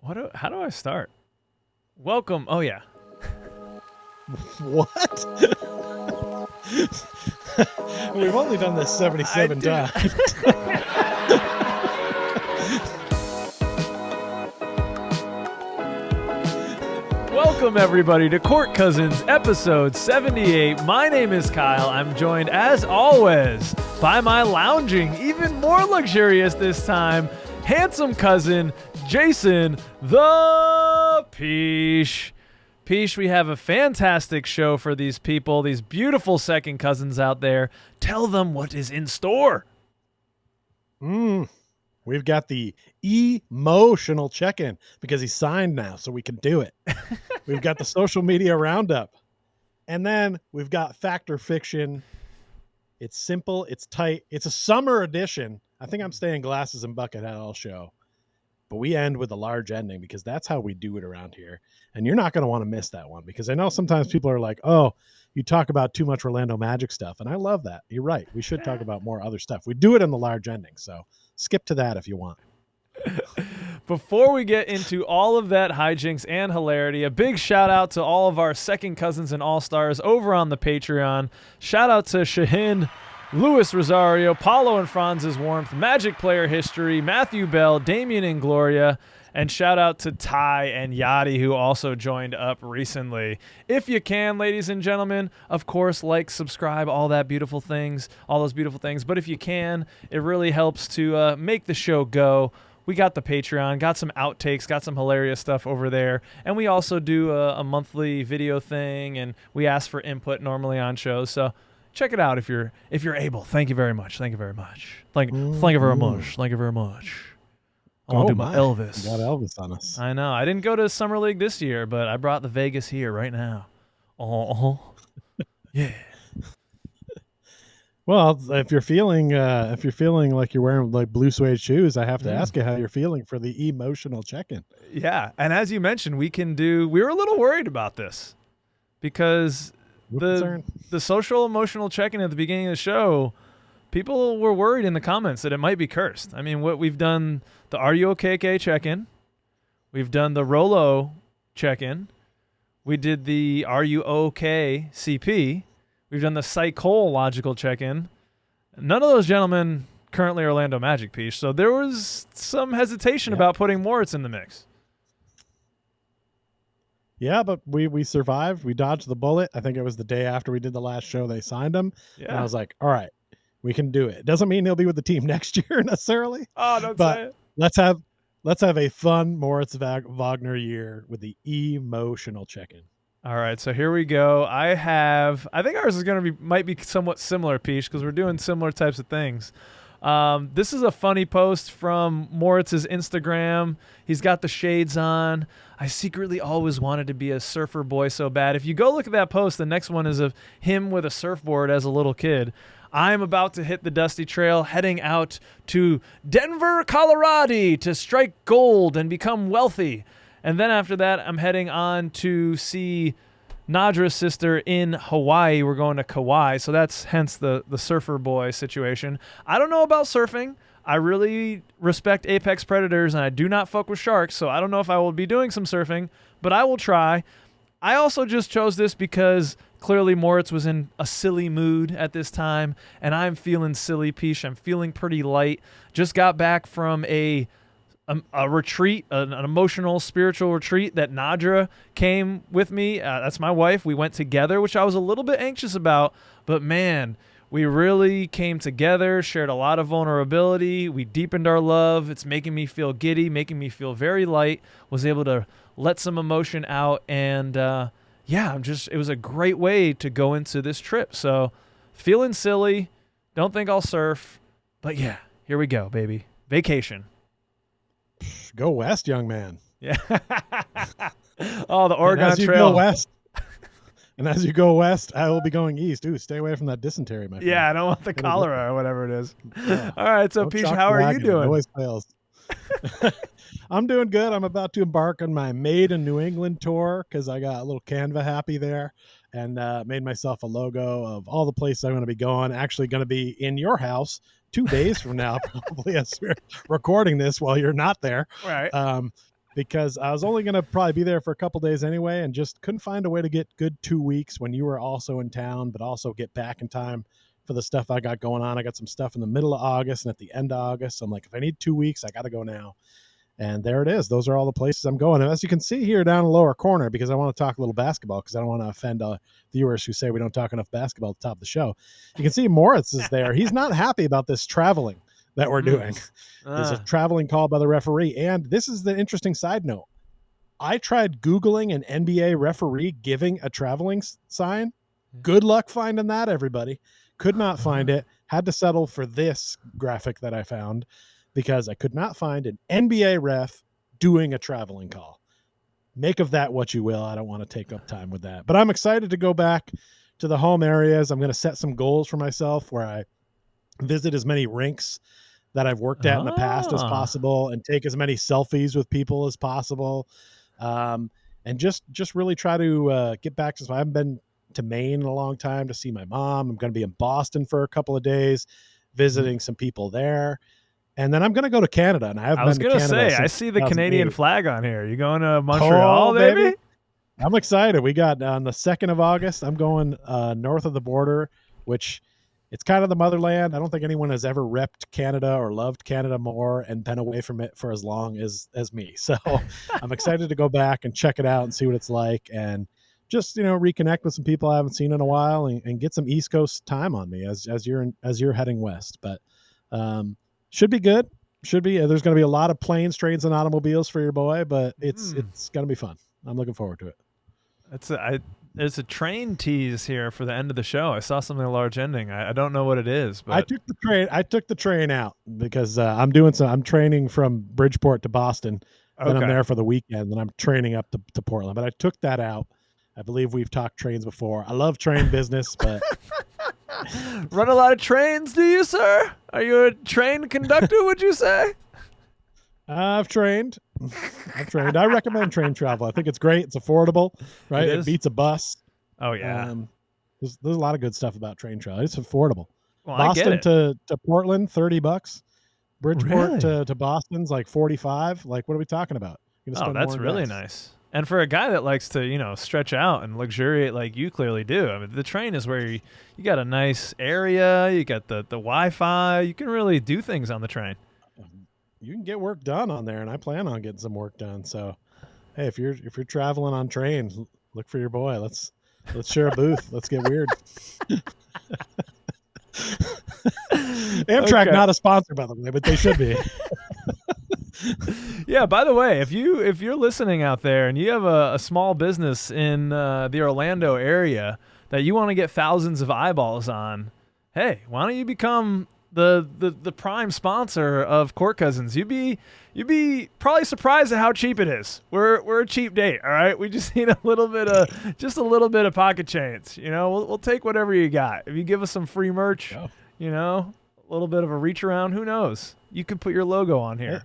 How do I start? Welcome. Oh yeah. What? We've only done this 77 times. Welcome everybody to Court Cousins episode 78. My name is Kyle. I'm joined as always by my lounging, even more luxurious this time, handsome cousin, Jason the Peesh. Peesh, we have a fantastic show for these people, these beautiful second cousins out there. Tell them what is in store. We've got the emotional check-in because he's signed now, so we can do it. We've got the social media roundup. And then we've got Fact or Fiction. It's simple. It's tight. It's a summer edition. I think I'm staying glasses and bucket hat all show. But we end with a large ending because that's how we do it around here. And you're not going to want to miss that one because I know sometimes people are like, oh, you talk about too much Orlando Magic stuff. And I love that. You're right. We should talk about more other stuff. We do it in the large ending. So skip to that if you want. Before we get into all of that hijinks and hilarity, a big shout out to all of our second cousins and all-stars over on the Patreon. Shout out to Shahin, Luis Rosario, Paulo and Franz's Warmth, Magic Player History, Matthew Bell, Damian and Gloria, and shout out to Ty and Yadi, who also joined up recently. If you can, ladies and gentlemen, of course, like, subscribe, all those beautiful things. But if you can, it really helps to make the show go. We got the Patreon, got some outtakes, got some hilarious stuff over there. And we also do a monthly video thing, and we ask for input normally on shows. So check it out if you're able. Thank you very much. Thank you very much. Thank you very much. Thank you very much. I want to do my Elvis. You got Elvis on us. I know. I didn't go to Summer League this year, but I brought the Vegas here right now. Yeah. Well, if you're feeling like you're wearing like blue suede shoes, I have to ask you how you're feeling for the emotional check-in. Yeah, and as you mentioned, we were a little worried about this because the social emotional check-in at the beginning of the show, people were worried in the comments that it might be cursed. I mean, what we've done, the Are You OK check-in, we've done the Rolo check-in, we did the Are You OK CP, we've done the psychological check-in. None of those gentlemen currently Orlando Magic piece, so there was some hesitation about putting Moritz in the mix. Yeah, but we survived. We dodged the bullet. I think it was the day after we did the last show they signed him. Yeah. And I was like, all right, we can do it. Doesn't mean he'll be with the team next year necessarily. Oh, don't say it. Let's have a fun Moritz Wagner year with the emotional check-in. All right, so here we go. I think ours might be somewhat similar, Peach, because we're doing similar types of things. This is a funny post from Moritz's Instagram. He's got the shades on. I secretly always wanted to be a surfer boy so bad. If you go look at that post, the next one is of him with a surfboard as a little kid. I'm about to hit the dusty trail, heading out to Denver, Colorado to strike gold and become wealthy. And then after that, I'm heading on to see Nadra's sister in Hawaii. We're going to Kauai, so that's hence the surfer boy situation. I don't know about surfing. I really respect apex predators, and I do not fuck with sharks, so I don't know if I will be doing some surfing, but I will try. I also just chose this because clearly Moritz was in a silly mood at this time, and I'm feeling silly, Peesh. I'm feeling pretty light. Just got back from a retreat, an emotional, spiritual retreat that Nadra came with me. That's my wife. We went together, which I was a little bit anxious about, but man, we really came together, shared a lot of vulnerability. We deepened our love. It's making me feel giddy, making me feel very light, was able to let some emotion out. And it was a great way to go into this trip. So feeling silly. Don't think I'll surf, but yeah, here we go, baby. Vacation. Go west, young man. Yeah. Oh, the Oregon Trail. And as you go west, I will be going east. Ooh, stay away from that dysentery, my friend. Yeah, I don't want the cholera or whatever it is. Yeah. All right, so Peach, how are you doing? Always fails. I'm doing good. I'm about to embark on my Made in New England tour because I got a little Canva happy there and made myself a logo of all the places I'm going to be going. Actually going to be in your house 2 days from now, probably, as we're recording this while you're not there. Right. because I was only going to probably be there for a couple days anyway, and just couldn't find a way to get good 2 weeks when you were also in town, but also get back in time for the stuff I got going on. I got some stuff in the middle of August and at the end of August. So I'm like, if I need 2 weeks, I got to go now. And there it is. Those are all the places I'm going. And as you can see here down in the lower corner, because I want to talk a little basketball, because I don't want to offend viewers who say we don't talk enough basketball at the top of the show. You can see Moritz is there. He's not happy about this traveling that we're doing. There's a traveling call by the referee. And this is the interesting side note. I tried Googling an NBA referee giving a traveling sign. Good luck finding that, everybody. Could not find it. Had to settle for this graphic that I found, because I could not find an NBA ref doing a traveling call. Make of that what you will. I don't want to take up time with that. But I'm excited to go back to the home areas. I'm going to set some goals for myself where I visit as many rinks that I've worked at in the past as possible, and take as many selfies with people as possible. And just really try to get back to, I haven't been to Maine in a long time to see my mom. I'm going to be in Boston for a couple of days, visiting some people there. And then I'm going to go to Canada, and I was going to say, I see the Canadian flag on here. You going to Montreal, baby? I'm excited. We got on the 2nd of August, I'm going north of the border, which it's kind of the motherland. I don't think anyone has ever repped Canada or loved Canada more and been away from it for as long as me. So I'm excited to go back and check it out and see what it's like, and just, reconnect with some people I haven't seen in a while, and get some East Coast time on me as you're heading west. But should be good. Should be. There's going to be a lot of planes, trains, and automobiles for your boy, but it's going to be fun. I'm looking forward to it. There's a train tease here for the end of the show. I saw something large ending. I don't know what it is, but I took the train out because I'm training from Bridgeport to Boston. Okay. Then I'm there for the weekend, and I'm training up to Portland. But I took that out. I believe we've talked trains before. I love train business, but run a lot of trains, do you, sir? Are you a train conductor, would you say? I've trained. I recommend train travel. I think it's great. It's affordable, right? It beats a bus. Oh, yeah. There's a lot of good stuff about train travel. It's affordable. Well, Boston to Portland, $30. Bridgeport really? to Boston's like $45. Like, what are we talking about? That's really nice. And for a guy that likes to, stretch out and luxuriate like you clearly do, I mean, the train is where you got a nice area, you got the Wi-Fi, you can really do things on the train. You can get work done on there, and I plan on getting some work done. So, hey, if you're traveling on trains, look for your boy. Let's share a booth. Let's get weird. Amtrak not a sponsor, by the way, but they should be. Yeah, by the way, if you're listening out there and you have a small business in the Orlando area that you want to get thousands of eyeballs on, hey, why don't you become the prime sponsor of Court Cousins? You'd be probably surprised at how cheap it is. We're a cheap date, all right? We just need a little bit of pocket change. We'll take whatever you got. If you give us some free merch, a little bit of a reach around, who knows? You can put your logo on here.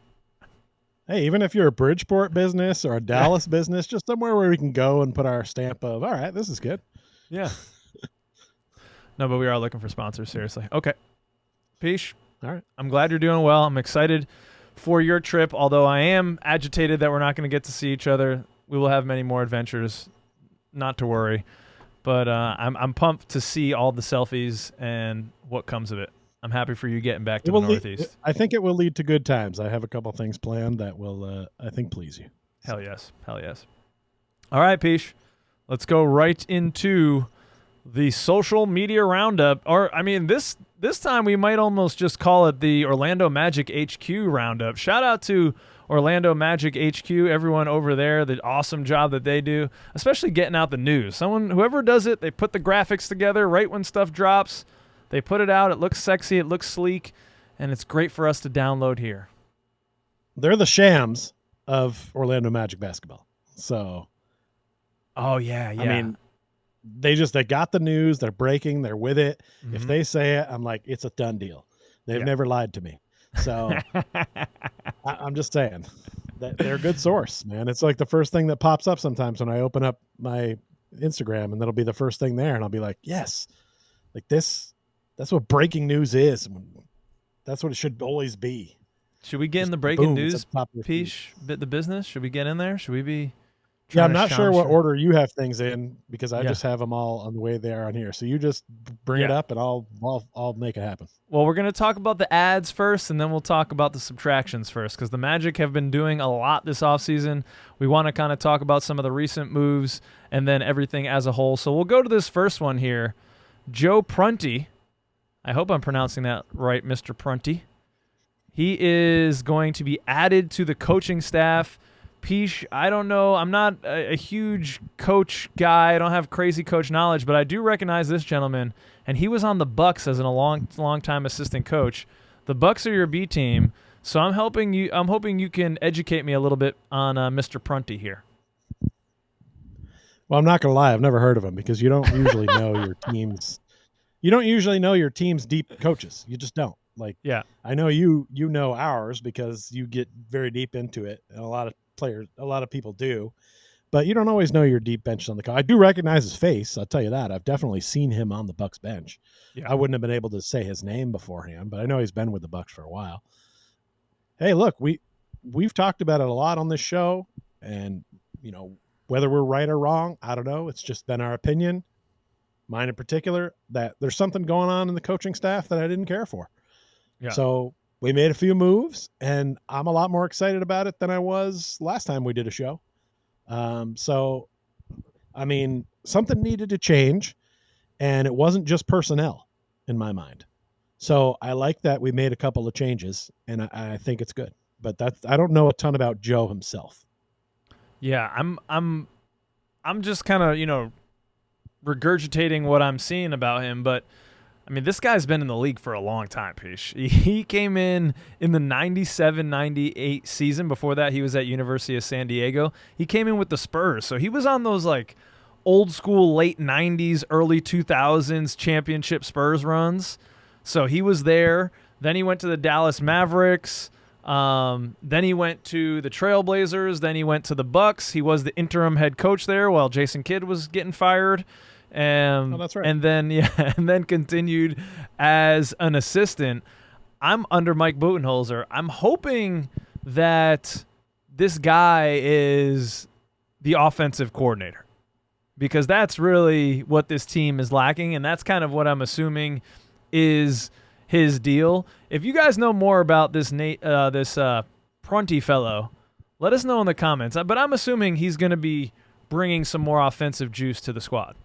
Hey, even if you're a Bridgeport business or a Dallas business, just somewhere where we can go and put our stamp of, all right, this is good. Yeah. No, but we are looking for sponsors, seriously. Okay. Peace. All right. I'm glad you're doing well. I'm excited for your trip, although I am agitated that we're not going to get to see each other. We will have many more adventures, not to worry. But I'm pumped to see all the selfies and what comes of it. I'm happy for you getting back to the Northeast. I think it will lead to good times. I have a couple things planned that will, I think, please you. Hell yes. All right, Peach. Let's go right into the social media roundup. Or, I mean, this time we might almost just call it the Orlando Magic HQ roundup. Shout out to Orlando Magic HQ, everyone over there, the awesome job that they do, especially getting out the news. Whoever does it, they put the graphics together right when stuff drops. They put it out. It looks sexy. It looks sleek. And it's great for us to download here. They're the Shams of Orlando Magic basketball. So. Oh, yeah. I mean, they got the news. They're breaking. They're with it. Mm-hmm. If they say it, I'm like, it's a done deal. They've never lied to me. So I'm just saying that they're a good source, man. It's like the first thing that pops up sometimes when I open up my Instagram, and that'll be the first thing there. And I'll be like, yes, like this. That's what breaking news is. That's what it should always be. Should we get in Just the breaking boom, it's at news, the top of your feed. Peach, bit the business? Should we get in there? Should we be Yeah, trying I'm to not sure what sham- order you have things in because I Yeah. just have them all on the way there on here. So you just bring it Yeah. up and I'll make it happen. Well, we're going to talk about the ads first, and then we'll talk about the subtractions first, because the Magic have been doing a lot this offseason. We want to kind of talk about some of the recent moves and then everything as a whole. So we'll go to this first one here. Joe Prunty. I hope I'm pronouncing that right, Mr. Prunty. He is going to be added to the coaching staff. Peach, I don't know. I'm not a huge coach guy. I don't have crazy coach knowledge, but I do recognize this gentleman, and he was on the Bucks as a long time assistant coach. The Bucks are your B team, so I'm hoping you can educate me a little bit on Mr. Prunty here. Well, I'm not gonna lie, I've never heard of him because you don't usually know your teams. You don't usually know your team's deep coaches. You just don't. Like, Yeah. I know you know ours because you get very deep into it, and a lot of people do, but you don't always know your deep bench on the coach. I do recognize his face. I'll tell you that. I've definitely seen him on the Bucks bench. Yeah. I wouldn't have been able to say his name beforehand, but I know he's been with the Bucks for a while. Hey, look, we've talked about it a lot on this show, and whether we're right or wrong, I don't know. It's just been our opinion, mine in particular, that there's something going on in the coaching staff that I didn't care for. Yeah. So we made a few moves, and I'm a lot more excited about it than I was last time we did a show. So, I mean, something needed to change, and it wasn't just personnel in my mind. So I like that we made a couple of changes, and I think it's good. But I don't know a ton about Joe himself. Yeah, I'm just kind of, regurgitating what I'm seeing about him, but I mean, this guy's been in the league for a long time, Pish. He came in the 97-98 season. Before that, he was at University of San Diego. He came in with the Spurs, so he was on those like old school late 90s, early 2000s championship Spurs runs. So he was there. Then he went to the Dallas Mavericks. Then he went to the Trailblazers. Then he went to the Bucks. He was the interim head coach there while Jason Kidd was getting fired. That's right. And then continued as an assistant. I'm under Mike Budenholzer. I'm hoping that this guy is the offensive coordinator, because that's really what this team is lacking, and that's kind of what I'm assuming is his deal. If you guys know more about this Prunty fellow, let us know in the comments. But I'm assuming he's going to be bringing some more offensive juice to the squad.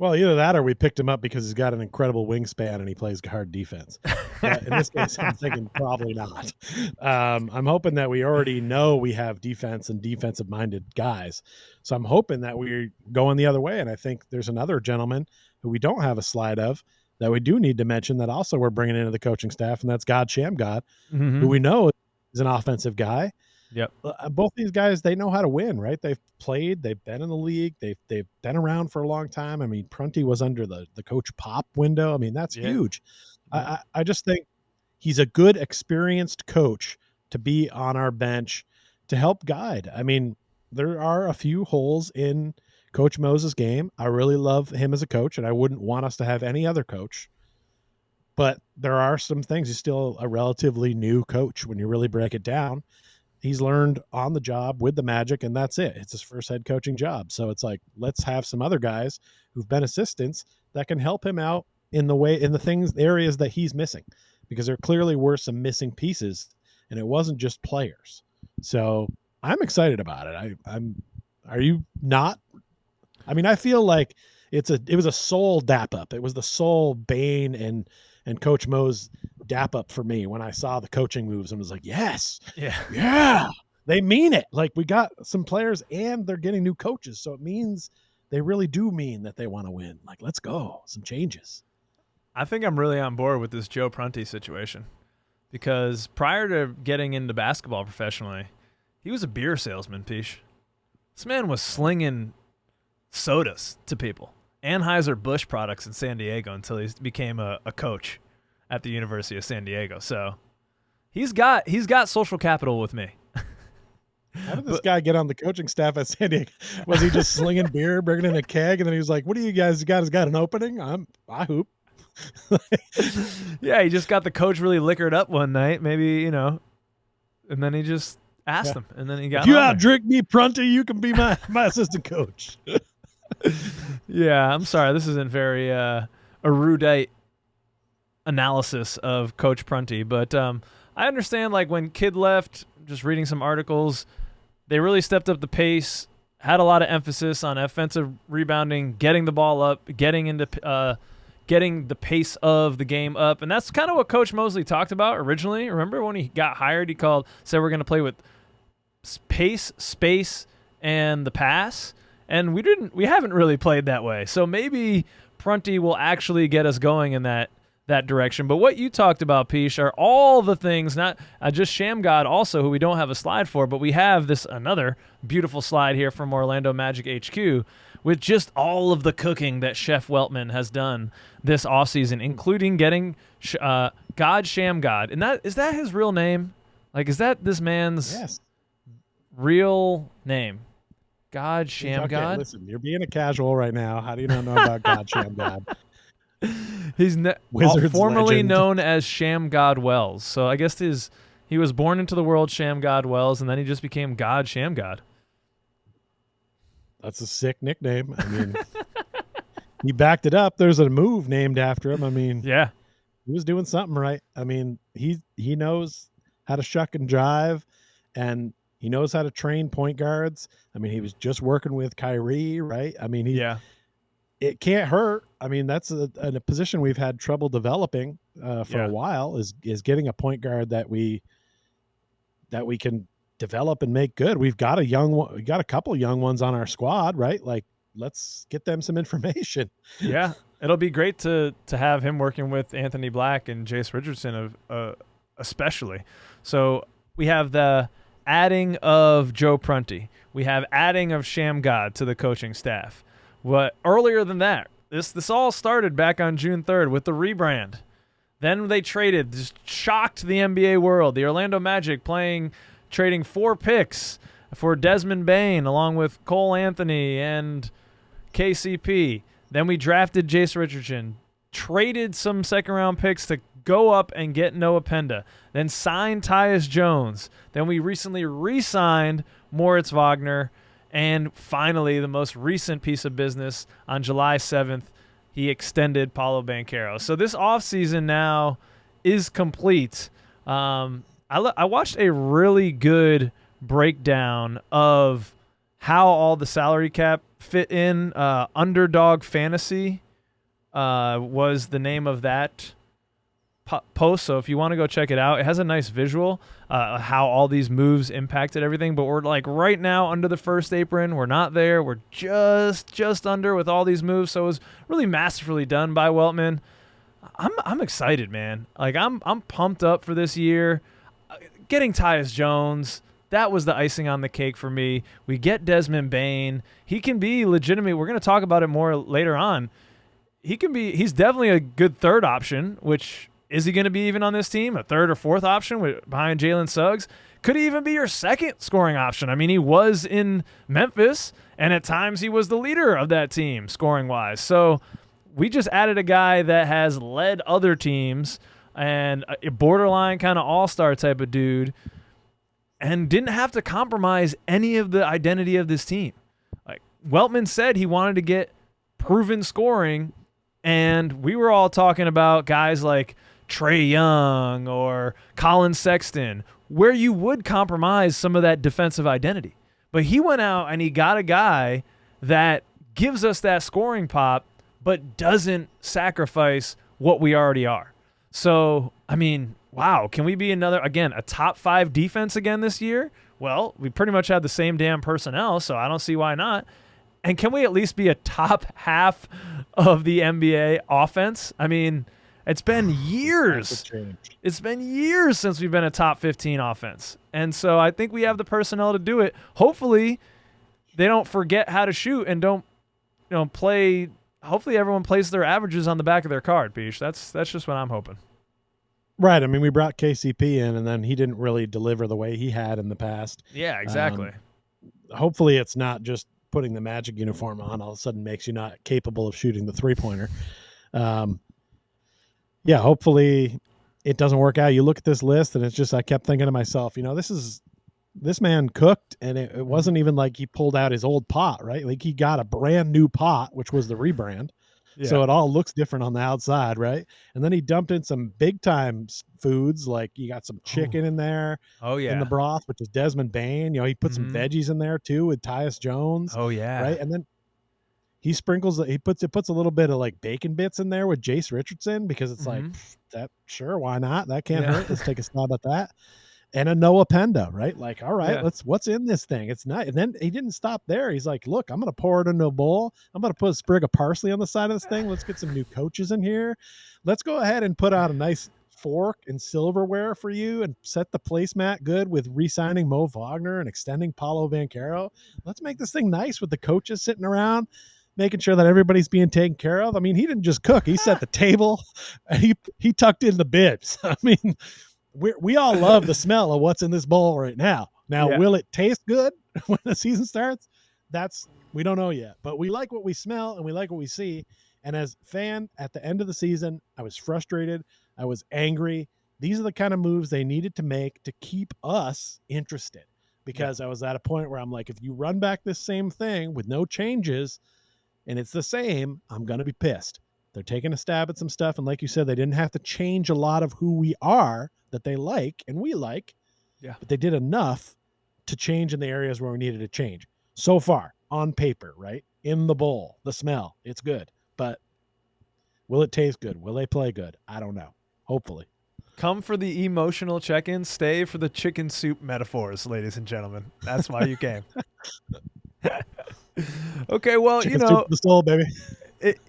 Well, either that or we picked him up because he's got an incredible wingspan and he plays guard defense. But in this case, I'm thinking probably not. I'm hoping that we already know we have defense and defensive-minded guys. So I'm hoping that we're going the other way. And I think there's another gentleman who we don't have a slide of that we do need to mention that also we're bringing into the coaching staff, and that's God Shamgod, who we know is an offensive guy. Yep. Both these guys, they know how to win, right? They've played, they've been in the league, they've been around for a long time. I mean, Prunty was under the Coach Pop window. I mean, that's huge. Yeah. I just think he's a good, experienced coach to be on our bench to help guide. I mean, there are a few holes in Coach Moses' game. I really love him as a coach, and I wouldn't want us to have any other coach. But there are some things. He's still a relatively new coach when you really break it down. He's learned on the job with the Magic, and that's it. It's his first head coaching job. So it's like, let's have some other guys who've been assistants that can help him out in the areas that he's missing, because there clearly were some missing pieces, and it wasn't just players. So I'm excited about it. Are you not? I mean, I feel like it was a soul dap up. It was the soul Bane and Coach Mo's dap up for me when I saw the coaching moves and was like, yes, yeah, they mean it. Like, we got some players and they're getting new coaches. So it means they really do mean that they want to win. Like, let's go. Some changes. I think I'm really on board with this Joe Prunty situation, because prior to getting into basketball professionally, he was a beer salesman, Pish. This man was slinging sodas to people, Anheuser-Busch products in San Diego, until he became a coach at the University of San Diego. So he's got social capital with me. How did this guy get on the coaching staff at San Diego? Was he just slinging beer, bringing in a keg, and then he was like, "What do you guys got? Has got an opening? I hoop." Yeah, he just got the coach really liquored up one night, maybe, and then he just asked him, and then he got If you on there. outdrink me, Prunty, you can be my assistant coach. Yeah, I'm sorry. This isn't very erudite analysis of Coach Prunty, but I understand, like, when Kidd left, just reading some articles, they really stepped up the pace, had a lot of emphasis on offensive rebounding, getting the ball up, getting the pace of the game up, and that's kind of what Coach Mosley talked about originally. Remember when he got hired, he said we're going to play with pace, space, and the pass, and we haven't really played that way. So maybe Prunty will actually get us going in that direction. But what you talked about, Peesh, are all the things, not just Shamgod also, who we don't have a slide for, but we have this another beautiful slide here from Orlando Magic HQ with just all of the cooking that Chef Weltman has done this offseason, including getting God Shamgod. And is that his real name? Like, is that this man's real name? God Shamgod? Okay, listen, you're being a casual right now. How do you not know about God Shamgod? He's Wizards formerly legend. known as Shamgod Wells. So I guess he was born into the world Shamgod Wells, and then he just became God Shamgod. That's a sick nickname. I mean, he backed it up. There's a move named after him. I mean, yeah, he was doing something right. I mean, he knows how to shuck and jive, and he knows how to train point guards. I mean, he was just working with Kyrie, right? I mean, it can't hurt. I mean, that's a position we've had trouble developing for a while. Is getting a point guard that we can develop and make good. We got a couple young ones on our squad, right? Like, let's get them some information. Yeah, it'll be great to have him working with Anthony Black and Jase Richardson especially. So we have the adding of Joe Prunty. We have adding of Shamgod to the coaching staff. What earlier than that, this all started back on June 3rd with the rebrand. Then they traded, just shocked the NBA world. The Orlando Magic trading 4 picks for Desmond Bane along with Cole Anthony and KCP. Then we drafted Jase Richardson, traded some second-round picks to go up and get Noah Penda, then signed Tyus Jones. Then we recently re-signed Moritz Wagner, and finally, the most recent piece of business, on July 7th, he extended Paolo Banchero. So this offseason now is complete. I watched a really good breakdown of how all the salary cap fit in. Underdog Fantasy was the name of that post. So if you want to go check it out, it has a nice visual how all these moves impacted everything. But we're like right now under the first apron. We're not there. We're just under with all these moves. So it was really masterfully done by Weltman. I'm excited, man. Like I'm pumped up for this year. Getting Tyus Jones, that was the icing on the cake for me. We get Bane. He can be legitimate. We're going to talk about it more later on. He's definitely a good third option, which is he going to be even on this team? A third or fourth option behind Jalen Suggs? Could he even be your second scoring option? I mean, he was in Memphis, and at times he was the leader of that team scoring-wise. So we just added a guy that has led other teams and a borderline kind of all-star type of dude, and didn't have to compromise any of the identity of this team. Like Weltman said, he wanted to get proven scoring, and we were all talking about guys like Trae Young or Colin Sexton, where you would compromise some of that defensive identity. But he went out and he got a guy that gives us that scoring pop, but doesn't sacrifice what we already are. So, I mean, wow, can we be a top 5 defense again this year? Well, we pretty much have the same damn personnel, so I don't see why not. And can we at least be a top half of the NBA offense? I mean, it's been years. It's been years since we've been a top 15 offense. And so I think we have the personnel to do it. Hopefully they don't forget how to shoot and don't play. Hopefully everyone plays their averages on the back of their card, Peach. That's just what I'm hoping. Right. I mean, we brought KCP in, and then he didn't really deliver the way he had in the past. Yeah, exactly. Hopefully it's not just putting the Magic uniform on all of a sudden makes you not capable of shooting the three-pointer. yeah, hopefully it doesn't work out. You look at this list and it's just, I kept thinking to myself, this man cooked, and it wasn't even like he pulled out his old pot, right? Like he got a brand new pot, which was the rebrand. Yeah. So it all looks different on the outside, right? And then he dumped in some big time foods, like you got some chicken in there Oh yeah. in the broth, which is Desmond Bain. He put some veggies in there too with Tyus Jones. Oh yeah. Right. And then he puts a little bit of like bacon bits in there with Jase Richardson, because it's like that. Sure, why not? That can't hurt. Let's take a stab at that. And a Noah Penda, right? Like, all right, what's in this thing? It's not. And then he didn't stop there. He's like, look, I'm going to pour it into a bowl. I'm going to put a sprig of parsley on the side of this thing. Let's get some new coaches in here. Let's go ahead and put out a nice fork and silverware for you and set the placemat good with re-signing Mo Wagner and extending Paolo Banchero. Let's make this thing nice with the coaches sitting around, making sure that everybody's being taken care of. I mean, he didn't just cook. He set the table. He tucked in the bibs. I mean, we all love the smell of what's in this bowl right now. Will it taste good when the season starts? We don't know yet, but we like what we smell and we like what we see. And as a fan at the end of the season, I was frustrated. I was angry. These are the kind of moves they needed to make to keep us interested, because I was at a point where I'm like, if you run back this same thing with no changes and it's the same, I'm going to be pissed. They're taking a stab at some stuff. And like you said, they didn't have to change a lot of who we are that they like and we like. Yeah. But they did enough to change in the areas where we needed to change. So far, on paper, right? In the bowl, the smell, it's good. But will it taste good? Will they play good? I don't know. Hopefully. Come for the emotional check-in. Stay for the chicken soup metaphors, ladies and gentlemen. That's why you came. Okay, well, chicken soup for the soul, baby.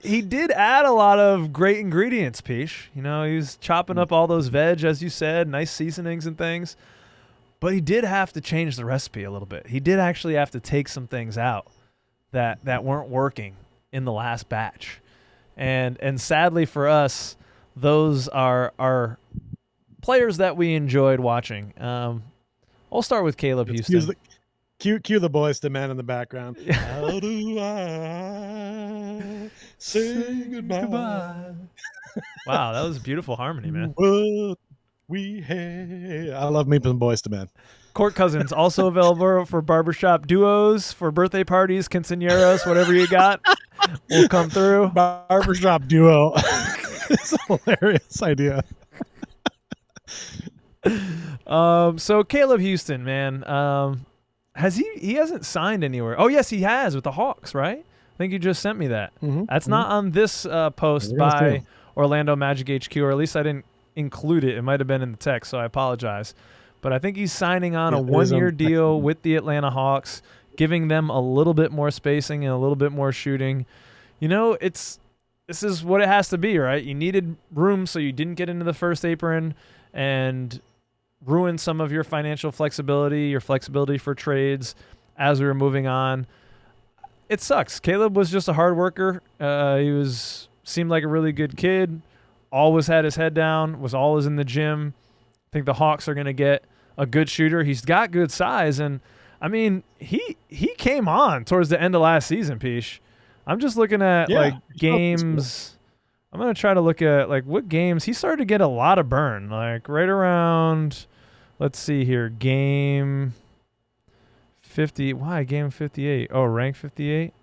He did add a lot of great ingredients, Peach. He was chopping up all those veg, as you said, nice seasonings and things. But he did have to change the recipe a little bit. He did actually have to take some things out that weren't working in the last batch. And sadly for us, those are players that we enjoyed watching. I'll start with Caleb Houston. Cue the boys to man in the background. How do I say goodbye? Wow, that was a beautiful harmony, man. What we had. I love me some Boys to Men. Court Cousins, also available for barbershop duos, for birthday parties, quinceañeras, whatever you got, will come through. Barbershop duo. It's a hilarious idea. So Caleb Houston, man, he hasn't signed anywhere. Oh yes, he has with the Hawks, right? I think you just sent me that. That's not on this post by Orlando Magic HQ, or at least I didn't include it. It might have been in the text, so I apologize. But I think he's signing on a one-year deal with the Atlanta Hawks, giving them a little bit more spacing and a little bit more shooting. This is what it has to be, right? You needed room so you didn't get into the first apron and ruin some of your financial flexibility, your flexibility for trades as we were moving on. It sucks. Caleb was just a hard worker. He seemed like a really good kid, always had his head down, was always in the gym. I think the Hawks are going to get a good shooter. He's got good size, and I mean, he came on towards the end of last season, Peach. I'm just looking at games. I'm going to try to look at what games he started to get a lot of burn, right around, let's see here, game 50. Why game 58? Oh, rank 58.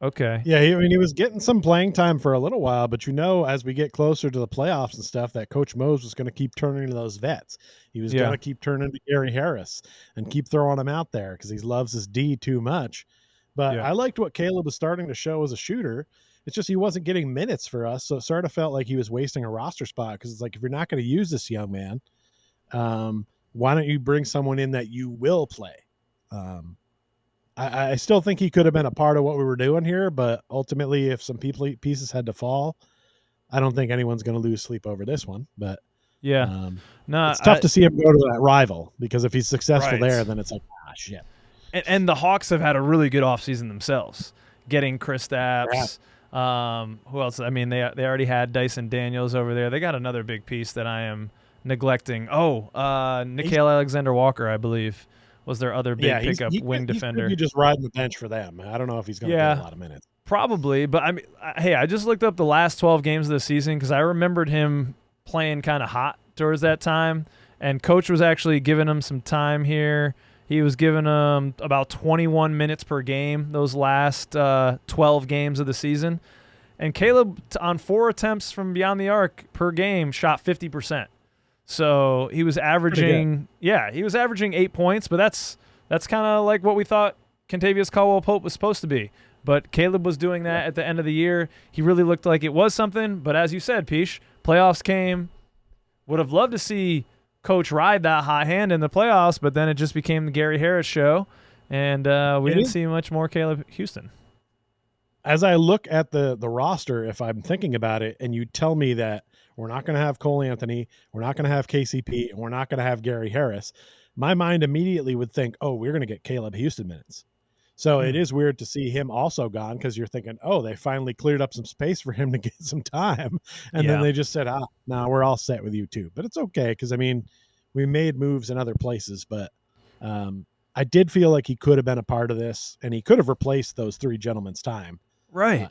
Okay. Yeah, he was getting some playing time for a little while, but as we get closer to the playoffs and stuff, that Coach Mose was going to keep turning to those vets. He was going to keep turning to Gary Harris and keep throwing him out there because he loves his D too much. But I liked what Caleb was starting to show as a shooter. It's just he wasn't getting minutes for us, so it sort of felt like he was wasting a roster spot, because it's like, if you're not going to use this young man, why don't you bring someone in that you will play? I still think he could have been a part of what we were doing here, but ultimately, if some pieces had to fall, I don't think anyone's going to lose sleep over this one. But it's tough to see him go to that rival, because if he's successful there, then it's like, shit. And the Hawks have had a really good offseason themselves, getting Kristaps. Who else? I mean, they already had Dyson Daniels over there. They got another big piece that I am neglecting. Nikhil Alexander-Walker, I believe, was their other big pickup wing He's defender. He's just riding the bench for them. I don't know if he's going to get a lot of minutes. Probably, but I mean, hey, I just looked up the last 12 games of the season because I remembered him playing kind of hot towards that time, and coach was actually giving him some time here. He was giving him about 21 minutes per game those last 12 games of the season, and Caleb, on 4 attempts from beyond the arc per game, shot 50%. So he was averaging, he was averaging 8 points, but that's kind of like what we thought Kentavious Caldwell-Pope was supposed to be. But Caleb was doing that at the end of the year. He really looked like it was something. But as you said, Peach, playoffs came. Would have loved to see Coach ride that hot hand in the playoffs, but then it just became the Gary Harris show, and we didn't see much more Caleb Houston. As I look at the roster, if I'm thinking about it, and you tell me that we're not going to have Cole Anthony, we're not going to have KCP, and we're not going to have Gary Harris, my mind immediately would think, oh, we're going to get Caleb Houston minutes. So it is weird to see him also gone because you're thinking, oh, they finally cleared up some space for him to get some time. And then they just said, no, we're all set with you too. But it's okay because, I mean, we made moves in other places. But I did feel like he could have been a part of this, and he could have replaced those 3 gentlemen's time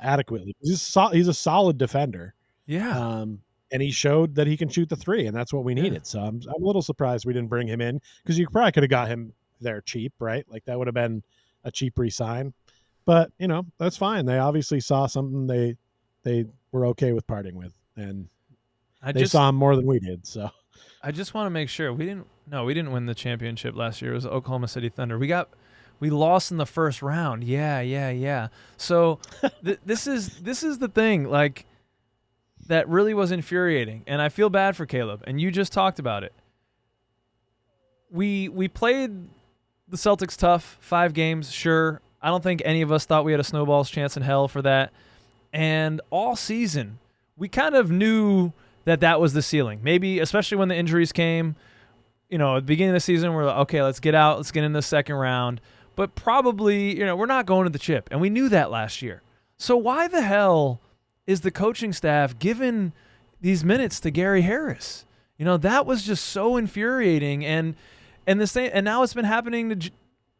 adequately. He's a solid defender. Yeah. And he showed that he can shoot the 3, and that's what we needed. So I'm a little surprised we didn't bring him in because you probably could have got him there cheap, right? Like that would have been a cheap re-sign, but that's fine. They obviously saw something they were okay with parting with, and they saw him more than we did. So I just want to make sure we didn't win the championship last year. It was Oklahoma City Thunder. We lost in the first round. Yeah. So this is the thing, like, that really was infuriating, and I feel bad for Caleb. And you just talked about it. We played the Celtics tough, 5 games, sure. I don't think any of us thought we had a snowball's chance in hell for that. And all season, we kind of knew that was the ceiling. Maybe, especially when the injuries came, at the beginning of the season, we're like, okay, let's get out. Let's get in the second round. But probably, we're not going to the chip. And we knew that last year. So why the hell is the coaching staff giving these minutes to Gary Harris? That was just so infuriating. And now it's been happening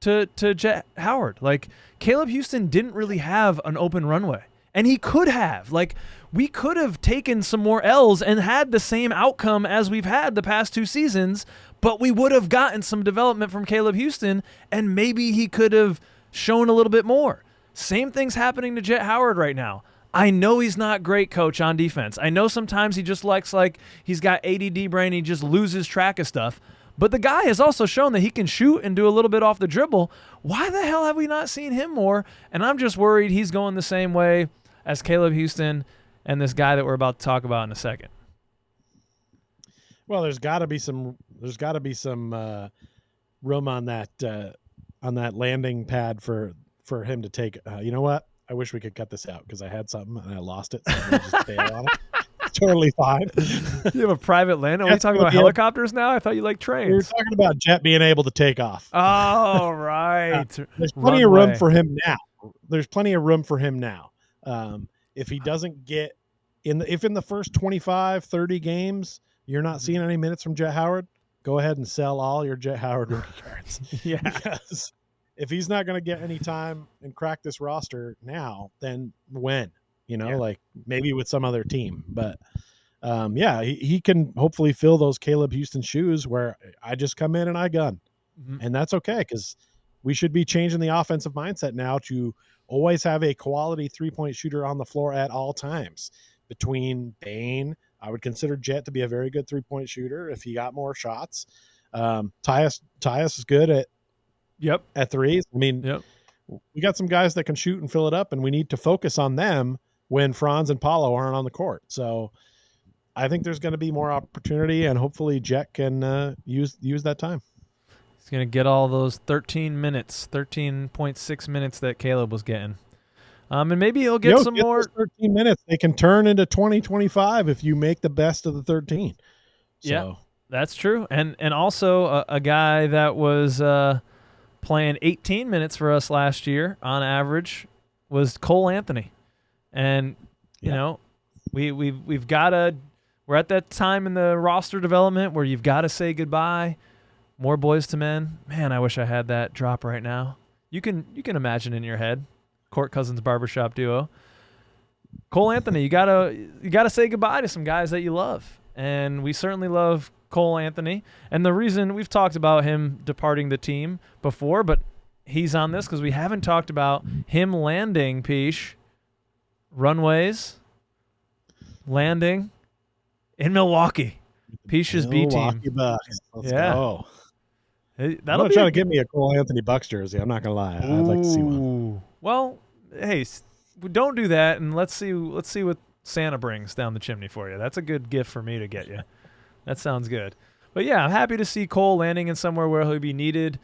to Jet Howard. Like, Caleb Houston didn't really have an open runway, and he could have. Like, we could have taken some more L's and had the same outcome as we've had the past 2 seasons, but we would have gotten some development from Caleb Houston, and maybe he could have shown a little bit more. Same thing's happening to Jet Howard right now. I know he's not great, coach, on defense. I know sometimes he just likes, like, he's got ADD brain, he just loses track of stuff. But the guy has also shown that he can shoot and do a little bit off the dribble. Why the hell have we not seen him more? And I'm just worried he's going the same way as Caleb Houston and this guy that we're about to talk about in a second. Well, there's got to be some room on that landing pad for him to take. You know what? I wish we could cut this out because I had something and I lost it. So I'm gonna just bail on it. Totally fine. You have a private land? Are we talking about helicopters now? I thought you liked trains. We were talking about Jet being able to take off. Oh, right. There's plenty of room for him now. There's plenty of room for him now. If he doesn't get in the first 25, 30 games, you're not seeing any minutes from Jet Howard, go ahead and sell all your Jet Howard rookie cards. Yeah. Because if he's not going to get any time and crack this roster now, then when? Like maybe with some other team. But, he can hopefully fill those Caleb Houston shoes where I just come in and I gun. Mm-hmm. And that's okay because we should be changing the offensive mindset now to always have a quality 3-point shooter on the floor at all times. Between Bane, I would consider Jet to be a very good 3-point shooter if he got more shots. Tyus is good at threes. I mean, we got some guys that can shoot and fill it up, and we need to focus on them when Franz and Paolo aren't on the court. So I think there's going to be more opportunity, and hopefully Jet can use that time. He's going to get all those 13.6 minutes that Caleb was getting. And maybe he'll get some more. 13 minutes. They can turn into 20, 25 if you make the best of the 13. So. Yeah, that's true. And also a guy that was playing 18 minutes for us last year on average was Cole Anthony. And, we've got to – we're at that time in the roster development where you've got to say goodbye. More Boys to Men. Man, I wish I had that drop right now. You can imagine in your head, Court Cousins barbershop duo. Cole Anthony, you gotta say goodbye to some guys that you love, and we certainly love Cole Anthony. And the reason we've talked about him departing the team before, but he's on this because we haven't talked about him landing, Peesh, runways, landing in Milwaukee. Peesh's B team. Milwaukee Bucks. Let's go. That'll try to give me a Cole Anthony Bucks jersey. I'm not gonna lie. I'd like to see one. Well, hey, don't do that, and let's see what Santa brings down the chimney for you. That's a good gift for me to get you. That sounds good. But yeah, I'm happy to see Cole landing in somewhere where he'll be needed.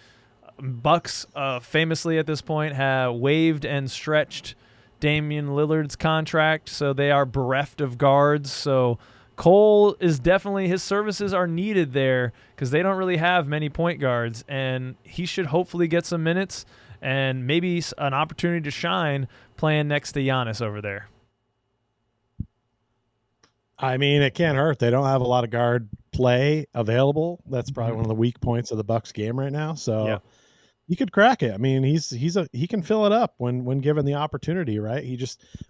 Bucks famously at this point have waived and stretched Damian Lillard's contract, so they are bereft of guards. So Cole is definitely, his services are needed there because they don't really have many point guards, and he should hopefully get some minutes and maybe an opportunity to shine playing next to Giannis over there. I mean, it can't hurt. They don't have a lot of guard play available. That's probably one of the weak points of the Bucks game right now. So he could crack it. I mean, he can fill it up when given the opportunity, right?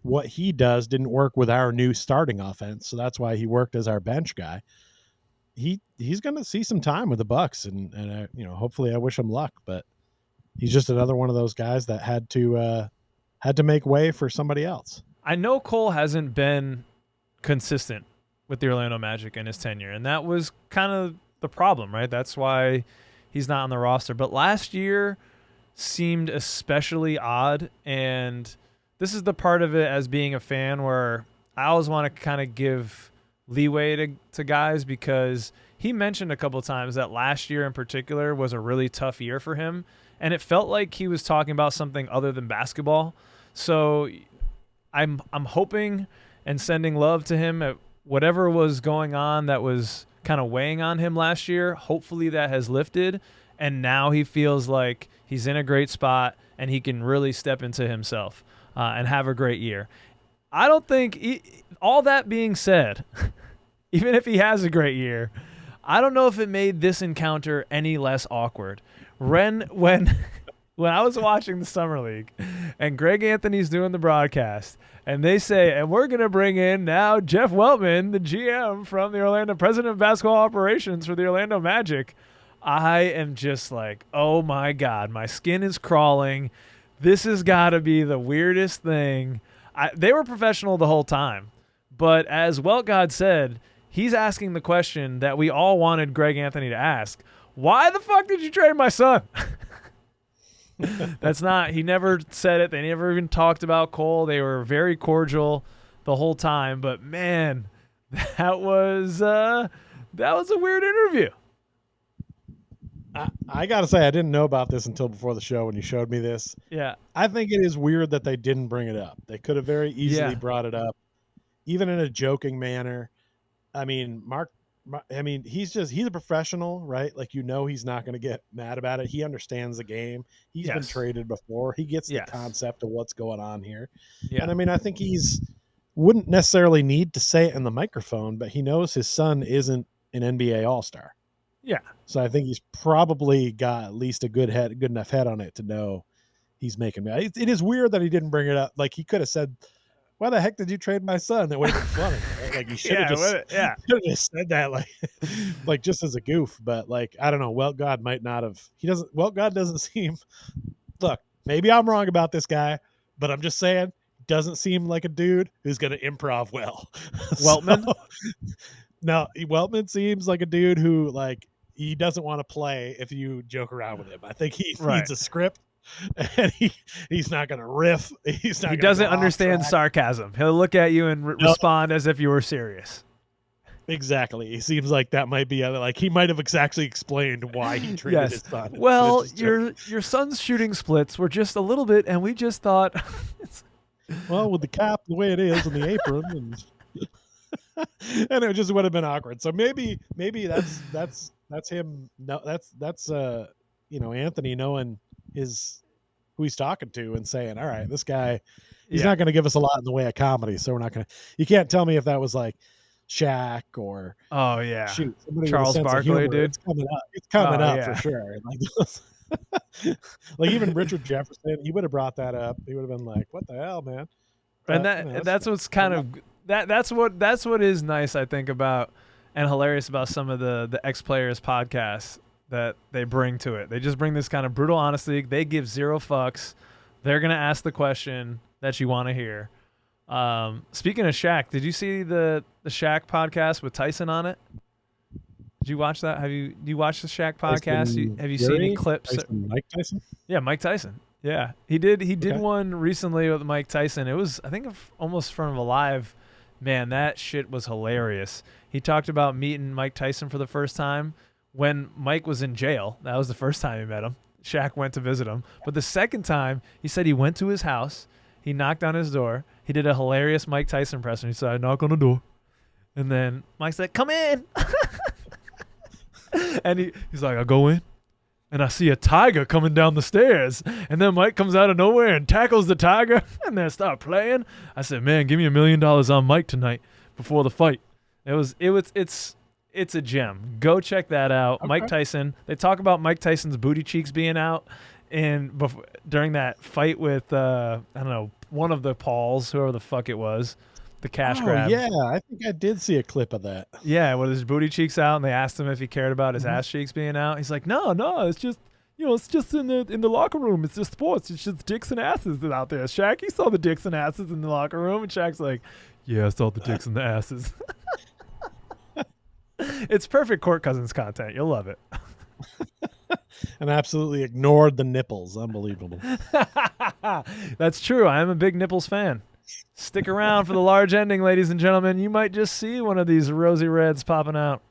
What he does didn't work with our new starting offense, so that's why he worked as our bench guy. He's going to see some time with the Bucks, and hopefully I wish him luck, but he's just another one of those guys that had to make way for somebody else. I know Cole hasn't been consistent with the Orlando Magic in his tenure, and that was kind of the problem, right? That's why he's not on the roster. But last year seemed especially odd, and this is the part of it as being a fan where I always want to kind of give leeway to guys, because he mentioned a couple of times that last year in particular was a really tough year for him, and it felt like he was talking about something other than basketball. So I'm hoping and sending love to him at whatever was going on that was kind of weighing on him last year. Hopefully that has lifted, and now he feels like he's in a great spot and he can really step into himself and have a great year. I don't think, all that being said, even if he has a great year, I don't know if it made this encounter any less awkward. When I was watching the Summer League and Greg Anthony's doing the broadcast, and they say, and we're going to bring in now Jeff Weltman, the GM from the Orlando, president of basketball operations for the Orlando Magic, I am just like, oh my God, my skin is crawling. This has got to be the weirdest thing. They were professional the whole time, but as Weltgod said, he's asking the question that we all wanted Greg Anthony to ask. Why the fuck did you trade my son? That's not, he never said it. They never even talked about Cole. They were very cordial the whole time, but man, that was a weird interview. I gotta say, I didn't know about this until before the show when you showed me this. Yeah. I think it is weird that they didn't bring it up. They could have very easily brought it up, even in a joking manner. I mean, he's a professional, right? Like, he's not going to get mad about it. He understands the game. He's been traded before. He gets the concept of what's going on here. Yeah. And I mean, I think wouldn't necessarily need to say it in the microphone, but he knows his son isn't an NBA All-Star. Yeah. So I think he's probably got at least a good enough head on it to know he's making it. It is weird that he didn't bring it up. Like, he could have said, why the heck did you trade my son? That would have been funny. Right? Like, you should have just said that, like just as a goof. But like, I don't know. Weltgod might not have. Weltgod doesn't seem. Look, maybe I'm wrong about this guy, but I'm just saying, doesn't seem like a dude who's going to improv well. Weltman? No, Weltman seems like a dude who, like, he doesn't want to play if you joke around with him. I think he needs a script. And he's not going to riff. He doesn't understand sarcasm. He'll look at you and respond as if you were serious. Exactly. He seems like that might be like he might have actually explained why he traded his son. Well, your son's shooting splits were just a little bit, and we just thought. Well, with the cap the way it is and the apron, and it just would have been awkward. So maybe that's him. No, that's Anthony knowing who he's talking to and saying, all right, this guy, he's not going to give us a lot in the way of comedy. So we're not going to, you can't tell me if that was like, Shaq or Oh yeah, somebody with a Charles sense of Barkley, humor. dude. It's coming up. It's coming Oh up for yeah, sure. Like even Richard Jefferson, he would have brought that up. He would have been like, "What the hell, man?" and But it's that's what's kind of that's what is nice, I think, about and hilarious about some of the ex players podcasts that they bring to it. They just bring this kind of brutal honesty. They give zero fucks. They're gonna ask the question that you want to hear. Speaking of Shaq, did you see the Shaq podcast with Tyson on it? Did you watch that? Do you watch the Shaq podcast? Have you seen any clips? Mike Tyson? Yeah, Mike Tyson. Yeah, he did Okay. one recently with Mike Tyson. It was, I think, almost from a live. Man, that shit was hilarious. He talked about meeting Mike Tyson for the first time when Mike was in jail. That was the first time he met him. Shaq went to visit him. But the second time, he said he went to his house. He knocked on his door. He did a hilarious Mike Tyson impression. He said, "I knock on the door." And then Mike said, "Come in." And he's like, "I go in, and I see a tiger coming down the stairs." And then Mike comes out of nowhere and tackles the tiger, and they start playing. I said, "Man, give me $1 million on Mike tonight before the fight." It's a gem. Go check that out. Okay. Mike Tyson. They talk about Mike Tyson's booty cheeks being out, and during that fight with I don't know, one of the Pauls, whoever the fuck it was. The cash grab. Yeah, I think I did see a clip of that. Yeah, with his booty cheeks out, and they asked him if he cared about his ass cheeks being out. He's like, no, it's just, it's just in the locker room. It's just sports. It's just dicks and asses out there. Shaq, you saw the dicks and asses in the locker room, and Shaq's like, yeah, I saw the dicks and the asses. It's perfect Court Cousins content. You'll love it. And absolutely ignored the nipples. Unbelievable. That's true. I am a big nipples fan. Stick around for the large ending, ladies and gentlemen. You might just see one of these rosy reds popping out.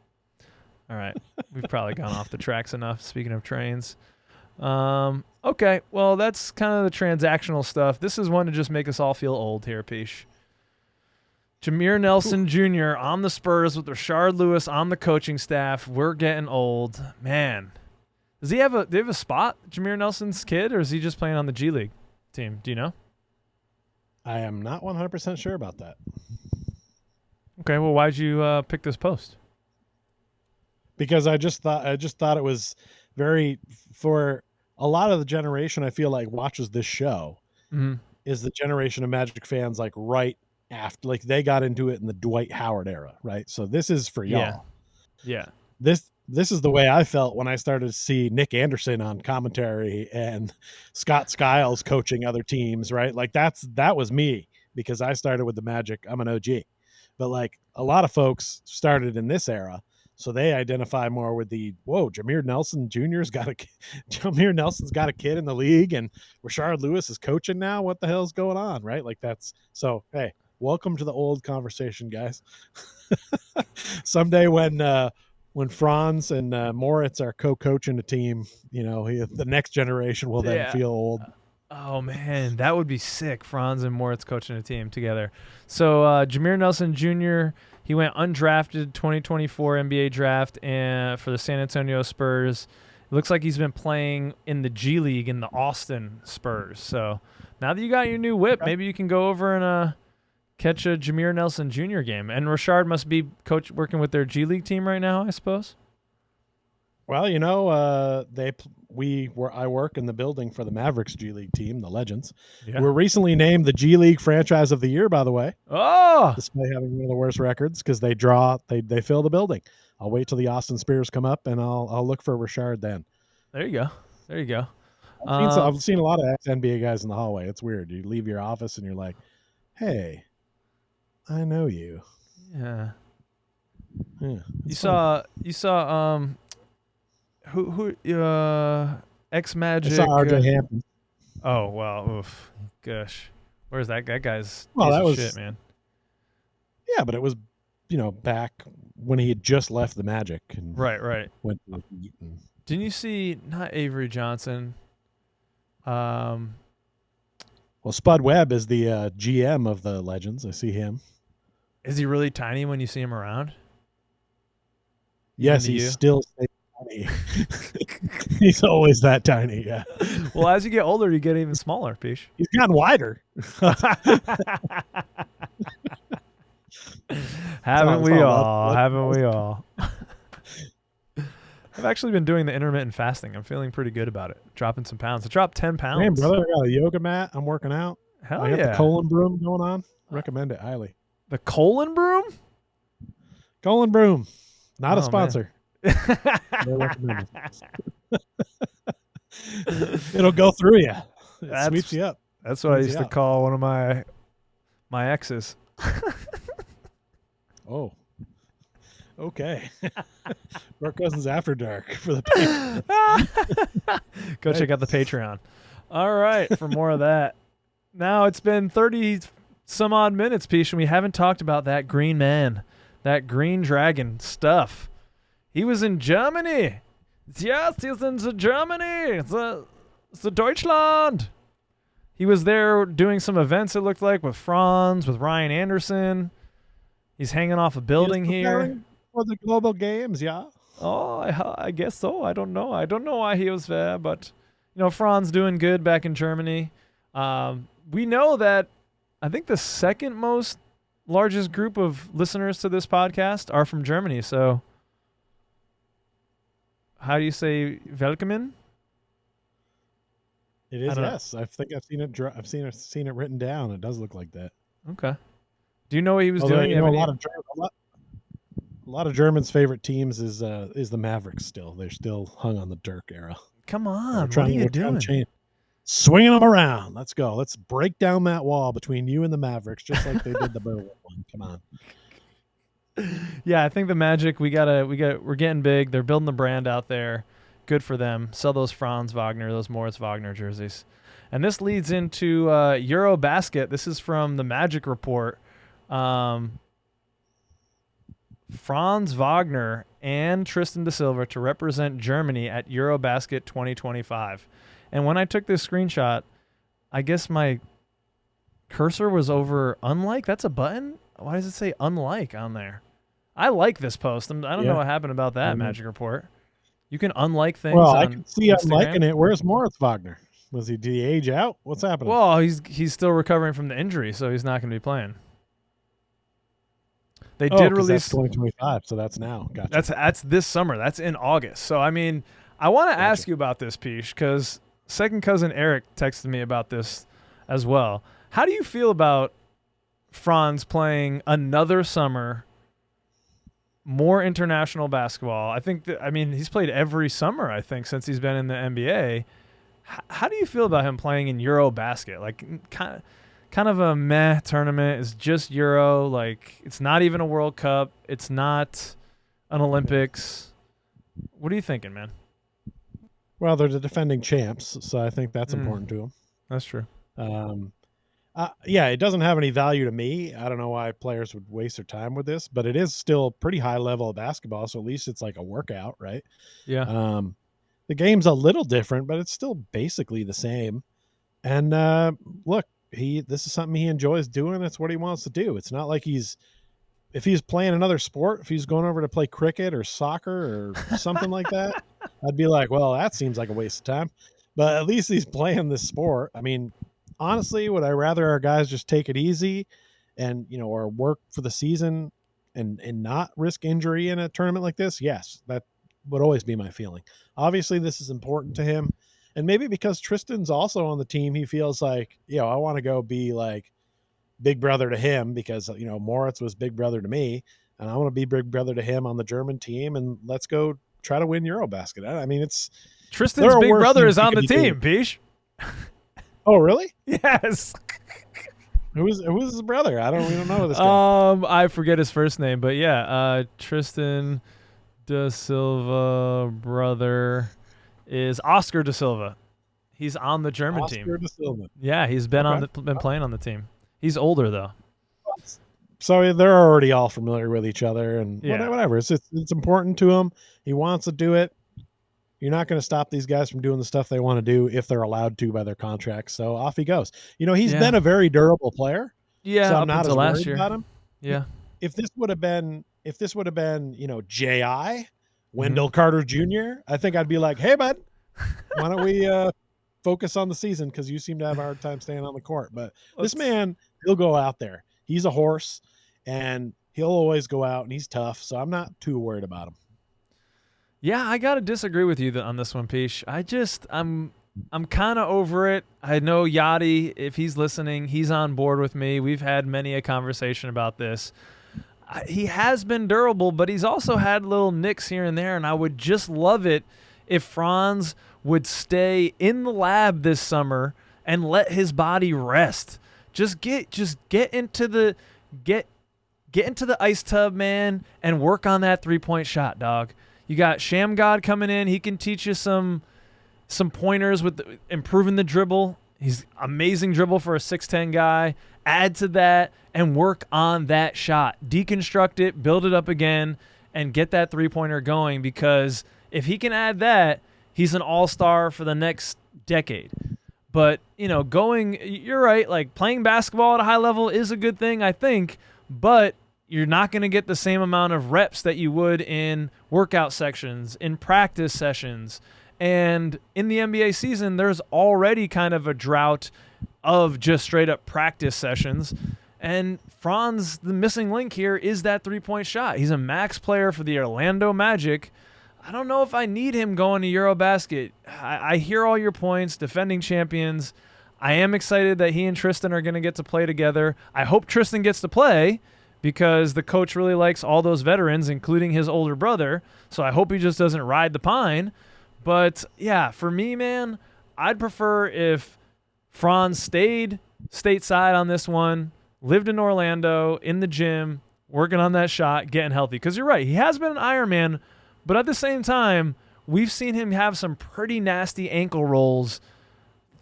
All right. We've probably gone off the tracks enough, speaking of trains. Okay. Well, that's kind of the transactional stuff. This is one to just make us all feel old here, Peesh. Jameer Nelson Jr. on the Spurs with Rashard Lewis on the coaching staff. We're getting old. Man. Do they have a spot, Jameer Nelson's kid, or is he just playing on the G League team? Do you know? I am not 100% sure about that. Okay, well, why'd you pick this post? Because I just thought it was very, for a lot of the generation I feel like watches this show, is the generation of Magic fans like right after, like they got into it in the Dwight Howard era, right? So this is for y'all. Yeah. This is the way I felt when I started to see Nick Anderson on commentary and Scott Skiles coaching other teams, right? Like that was me, because I started with the Magic. I'm an OG. But like a lot of folks started in this era, so they identify more with Jameer Nelson Jr.'s got Jameer Nelson's got a kid in the league, and Rashard Lewis is coaching now. What the hell's going on, right? Like so. Hey, welcome to the old conversation, guys. Someday when Franz and Moritz are co-coaching a team, the next generation will then feel old. Oh, man, that would be sick, Franz and Moritz coaching a team together. So Jameer Nelson Jr., he went undrafted 2024 NBA draft and for the San Antonio Spurs. It looks like he's been playing in the G League in the Austin Spurs. So now that you got your new whip, maybe you can go over and catch a Jameer Nelson Jr. game. And Rashard must be working with their G League team right now, I suppose. Well, I work in the building for the Mavericks G League team, the Legends. Yeah. We're recently named the G League Franchise of the Year, by the way. Oh, despite having one of the worst records, because they fill the building. I'll wait till the Austin Spears come up, and I'll look for Rashard then. There you go. I've seen a lot of ex-NBA guys in the hallway. It's weird. You leave your office and you're like, "Hey, I know you." Yeah. You fun. saw who ex-Magic. I saw RJ Hampton. Oh, well, oof. Gosh. Where's that guy's shit, man? Yeah, but it was, back when he had just left the Magic. And right. Went to the Heat. Didn't you see, not Avery Johnson? Well, Spud Webb is the GM of the Legends. I see him. Is he really tiny when you see him around? Yes, he's still tiny. He's always that tiny, yeah. Well, as you get older, you get even smaller, Peesh. He's gotten wider. Haven't we all? Love Haven't we all? I've actually been doing the intermittent fasting. I'm feeling pretty good about it. Dropping some pounds. I dropped 10 pounds. Man, brother, I got a yoga mat. I'm working out. Hell I got yeah. the colon broom going on. Recommend it highly. The colon broom? Colon broom. Not a Oh, sponsor. It'll go through you. It sweeps you up. That's what I Cleans used you to out. call one of my exes. Oh. Okay. Dark Cousins After Dark for the Go check out the Patreon. All right, for more of that. Now it's been 30 some odd minutes, Peach, and we haven't talked about that green man, that green dragon stuff. He was in Germany. Yes, he's in Germany. The Deutschland. He was there doing some events, it looked like, with Franz, with Ryan Anderson. He's hanging off a building here. For the global games, yeah. Oh, I guess so. I don't know. I don't know why he was there, but Franz doing good back in Germany. We know that I think the second most largest group of listeners to this podcast are from Germany. So, how do you say "Willkommen"? It is, yes. I think I've seen it. I've seen it written down. It does look like that. Okay. Do you know what he was doing? A lot of Germans' favorite teams is the Mavericks. Still, they're still hung on the Dirk era. Come on, what are you doing? Swinging them around. Let's go. Let's break down that wall between you and the Mavericks, just like they did the Berlin one. Come on. Yeah, I think the Magic. We're getting big. They're building the brand out there. Good for them. Sell those Franz Wagner, those Moritz Wagner jerseys. And this leads into Eurobasket. This is from the Magic Report. Franz Wagner and Tristan da Silva to represent Germany at Eurobasket 2025. And when I took this screenshot, I guess my cursor was over unlike. That's a button? Why does it say unlike on there? I like this post. I don't know what happened about that, Magic Report. You can unlike things. Well, on I can see Instagram. unliking it. Where's Moritz Wagner? Did he age out? What's happening? Well, he's still recovering from the injury, so he's not going to be playing. They did release that's 2025, so that's now. Gotcha. That's this summer. That's in August. So I mean, I want to ask you about this, Pish, because second cousin Eric texted me about this as well. How do you feel about Franz playing another summer, more international basketball? I think he's played every summer, I think, since he's been in the NBA. How do you feel about him playing in Eurobasket? Like kind of a meh tournament. It's just Euro. Like, it's not even a World Cup. It's not an Olympics. What are you thinking, man? Well, they're the defending champs, so I think that's important to them. That's true. Yeah, it doesn't have any value to me. I don't know why players would waste their time with this, but it is still pretty high level of basketball, so at least it's like a workout, right? Yeah. The game's a little different, but it's still basically the same. And look, this is something he enjoys doing. It's what he wants to do. It's not like if he's playing another sport, if he's going over to play cricket or soccer or something like that, I'd be like, well, that seems like a waste of time. But at least he's playing this sport. I mean, honestly, would I rather our guys just take it easy and, or work for the season and not risk injury in a tournament like this? Yes, that would always be my feeling. Obviously, this is important to him. And maybe because Tristan's also on the team, he feels like, I want to go be like big brother to him because, Moritz was big brother to me. And I want to be big brother to him on the German team. And let's go try to win Eurobasket. I mean, Tristan's big brother is on the team, Pish. Oh, really? Yes. Who's his brother? We don't know this guy. I forget his first name, but yeah, Tristan da Silva brother is Oscar da Silva. He's on the German team. Oscar da Silva. Yeah, he's been been playing on the team. He's older though. So they're already all familiar with each other and whatever. It's important to him. He wants to do it. You're not going to stop these guys from doing the stuff they want to do if they're allowed to by their contracts. So off he goes. He's been a very durable player. Yeah, so up I'm not until as last worried year. about him. Yeah. If this would have been, J.I., Wendell Carter Jr., I think I'd be like, hey, bud, why don't we focus on the season because you seem to have a hard time staying on the court. But this man, he'll go out there. He's a horse, and he'll always go out and he's tough. So I'm not too worried about him. Yeah, I gotta disagree with you on this one, Pish. I'm kind of over it. I know Yachty, if he's listening, he's on board with me. We've had many a conversation about this. He has been durable, but he's also had little nicks here and there, and I would just love it if Franz would stay in the lab this summer and let his body rest. Just get into the ice tub, man, and work on that 3-point shot, dog. You got Shamgod coming in. He can teach you some pointers with improving the dribble. He's amazing dribble for a 6'10 guy. Add to that and work on that shot. Deconstruct it, build it up again, and get that 3-pointer going, because if he can add that, he's an all-star for the next decade. But, you're right, like playing basketball at a high level is a good thing, I think, but you're not going to get the same amount of reps that you would in workout sections, in practice sessions. And in the NBA season, there's already kind of a drought of just straight up practice sessions. And Franz, the missing link here is that 3-point shot. He's a max player for the Orlando Magic. I don't know if I need him going to Eurobasket. I hear all your points, defending champions. I am excited that he and Tristan are going to get to play together. I hope Tristan gets to play, because the coach really likes all those veterans, including his older brother. So I hope he just doesn't ride the pine. But, yeah, for me, man, I'd prefer if Franz stayed stateside on this one, lived in Orlando, in the gym, working on that shot, getting healthy. Because you're right, he has been an Ironman, but at the same time, we've seen him have some pretty nasty ankle rolls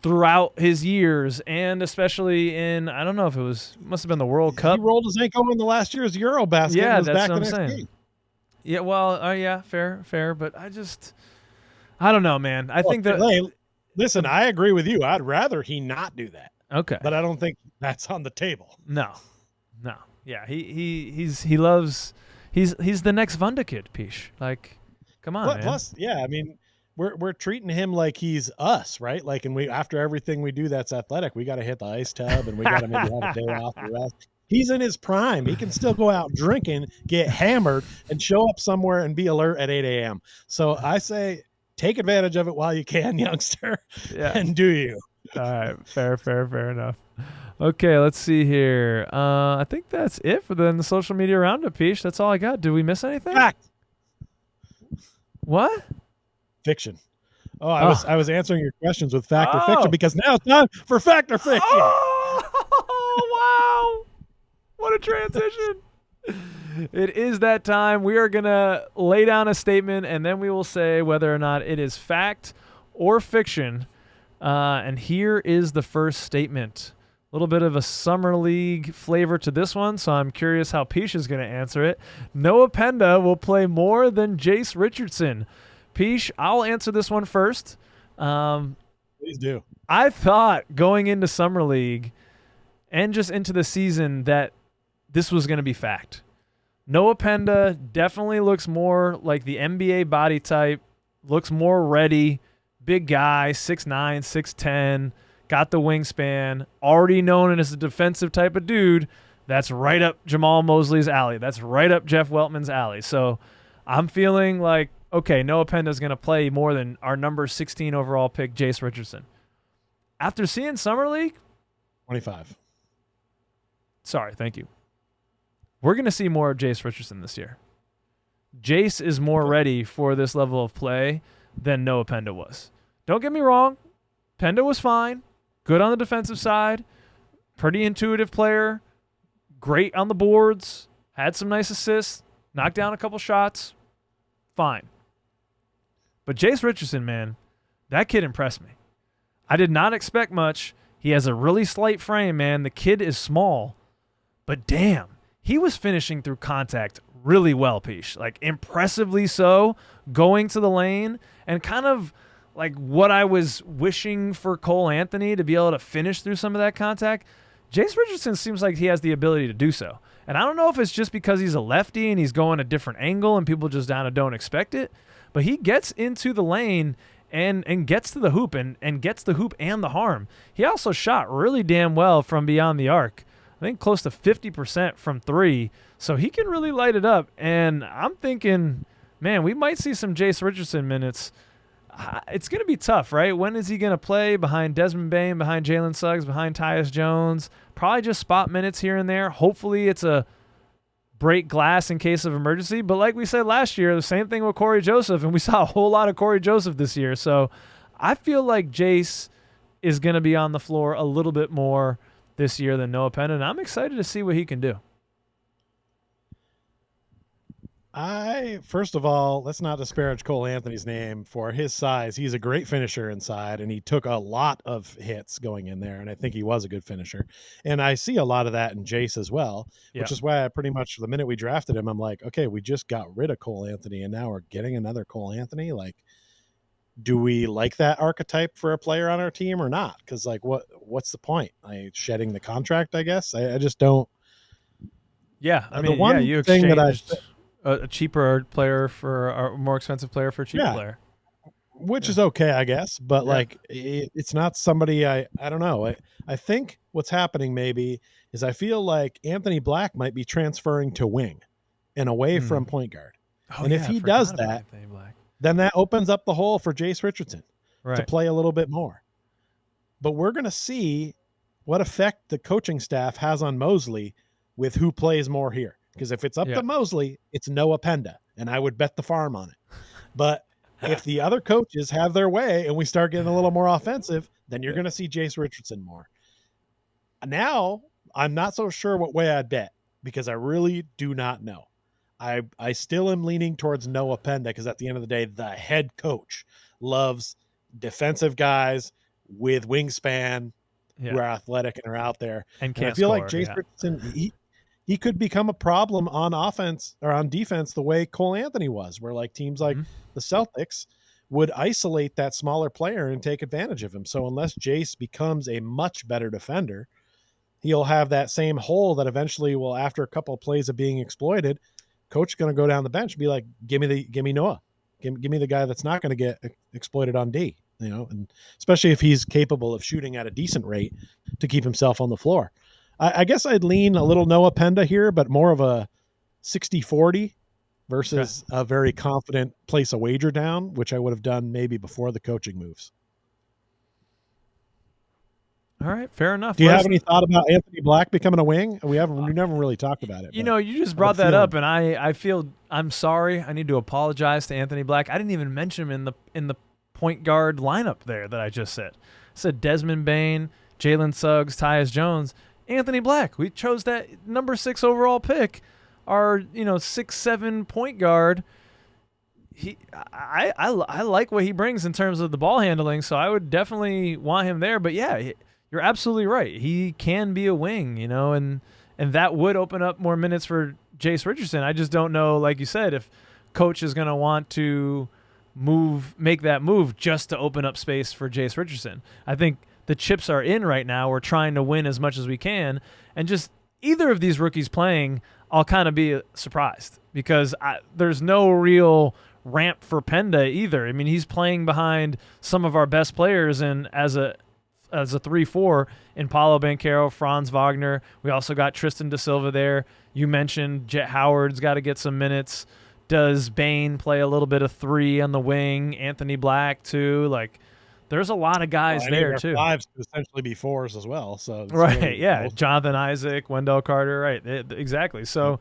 throughout his years, and especially in, I don't know if must have been the World Cup. He rolled his ankle in the last year's Eurobasket. Yeah, and was that's back what I'm the next saying. game. Yeah, well, yeah, fair, but I don't know, man. I think that. Hey, listen, I agree with you. I'd rather he not do that. Okay, but I don't think that's on the table. No. Yeah, he loves. He's the next Wunderkid, Pish. Like, come on, man. Plus, yeah, I mean, we're treating him like he's us, right? Like, and after everything we do that's athletic, we got to hit the ice tub and we got to maybe have a day off the rest. He's in his prime. He can still go out drinking, get hammered, and show up somewhere and be alert at 8 a.m. So I say, take advantage of it while you can, youngster, and do you. All right, fair enough. Okay, let's see here. I think that's it for the social media roundup, Pish. That's all I got. Did we miss anything? Fact. What? Fiction. Oh, I was answering your questions with fact or fiction, because now it's time for fact or fiction. Oh, wow. What a transition. It is that time. We are going to lay down a statement, and then we will say whether or not it is fact or fiction. And here is the first statement. A little bit of a summer league flavor to this one, so I'm curious how Pish is going to answer it. Noah Penda will play more than Jase Richardson. Pish, I'll answer this one first. Please do. I thought going into summer league and just into the season that this was going to be fact. Noah Penda definitely looks more like the NBA body type, looks more ready, big guy, 6'9", 6'10", got the wingspan, already known as a defensive type of dude. That's right up Jamal Mosley's alley. That's right up Jeff Weltman's alley. So I'm feeling like, okay, Noah Penda is going to play more than our number 16 overall pick, Jase Richardson. After seeing Summer League? 25. Sorry, thank you. We're going to see more of Jase Richardson this year. Jase is more ready for this level of play than Noah Penda was. Don't get me wrong. Penda was fine. Good on the defensive side. Pretty intuitive player. Great on the boards. Had some nice assists. Knocked down a couple shots. Fine. But Jase Richardson, man, that kid impressed me. I did not expect much. He has a really slight frame, man. The kid is small. But damn, he was finishing through contact really well, Pish. Like, impressively so, going to the lane, and kind of like what I was wishing for Cole Anthony to be able to finish through some of that contact. Jase Richardson seems like he has the ability to do so. And I don't know if it's just because he's a lefty and he's going a different angle and people just don't expect it, but he gets into the lane and gets to the hoop and gets the hoop and the harm. He also shot really damn well from beyond the arc. think close to 50% from three. So he can really light it up. And I'm thinking, man, we might see some Jase Richardson minutes. It's going to be tough, right? When is he going to play? Behind Desmond Bane, behind Jalen Suggs, behind Tyus Jones? Probably just spot minutes here and there. Hopefully it's a break glass in case of emergency. But like we said last year, the same thing with Corey Joseph, and we saw a whole lot of Corey Joseph this year. So I feel like Jase is going to be on the floor a little bit more this year than Noah Penda, and I'm excited to see what he can do. First of all, let's not disparage Cole Anthony's name for his size. He's a great finisher inside, and he took a lot of hits going in there, and I think he was a good finisher. And I see a lot of that in Jase as well, which is why I pretty much, the minute we drafted him, I'm like, okay, we just got rid of Cole Anthony, and now we're getting another Cole Anthony. Like, do we like that archetype for a player on our team or not? Because, like, what's the point? Shedding the contract, I guess? I just don't. Yeah, I mean, you exchanged a cheaper player for a more expensive player for a cheaper player. Which is okay, I guess. But, like, it's not somebody I don't know. I think what's happening maybe is I feel like Anthony Black might be transferring to wing and away from point guard. And if he does that, then that opens up the hole for Jase Richardson to play a little bit more. But we're going to see what effect the coaching staff has on Mosley with who plays more here. Because if it's up to Mosley, it's Noah Penda, and I would bet the farm on it. But if the other coaches have their way and we start getting a little more offensive, then you're going to see Jase Richardson more. Now, I'm not so sure what way I'd bet because I really do not know. I still am leaning towards Noah Penda because at the end of the day, the head coach loves defensive guys with wingspan who are athletic and are out there. And I feel like Jase Richardson, he could become a problem on offense or on defense the way Cole Anthony was, where like teams like the Celtics would isolate that smaller player and take advantage of him. So unless Jase becomes a much better defender, he'll have that same hole that eventually will, after a couple of plays of being exploited, coach is going to go down the bench and be like, give me Noah. Give me the guy that's not going to get exploited on D, and especially if he's capable of shooting at a decent rate to keep himself on the floor. I guess I'd lean a little Noah Penda here, but more of a 60-40 versus a very confident place a wager down, which I would have done maybe before the coaching moves. All right, fair enough. Do you have any thought about Anthony Black becoming a wing? We never really talked about it. You just brought that up, and I feel I'm sorry. I need to apologize to Anthony Black. I didn't even mention him in the point guard lineup there that I just said. I said Desmond Bane, Jalen Suggs, Tyus Jones, Anthony Black. We chose that number 6 overall pick. Our 6'7" point guard. I like what he brings in terms of the ball handling, so I would definitely want him there. But yeah, you're absolutely right. He can be a wing, and that would open up more minutes for Jase Richardson. I just don't know, like you said, if coach is going to want to make that move just to open up space for Jase Richardson. I think the chips are in right now. We're trying to win as much as we can, and just either of these rookies playing, I'll kind of be surprised because there's no real ramp for Penda either. I mean, he's playing behind some of our best players, and as a 3-4 in Paolo Banchero, Franz Wagner. We also got Tristan Da Silva there. You mentioned Jet Howard's got to get some minutes. Does Bane play a little bit of 3 on the wing? Anthony Black too. Like, there's a lot of guys there too. 5s could essentially be 4s as well. So right, yeah. Jonathan Isaac, Wendell Carter, right? Exactly. So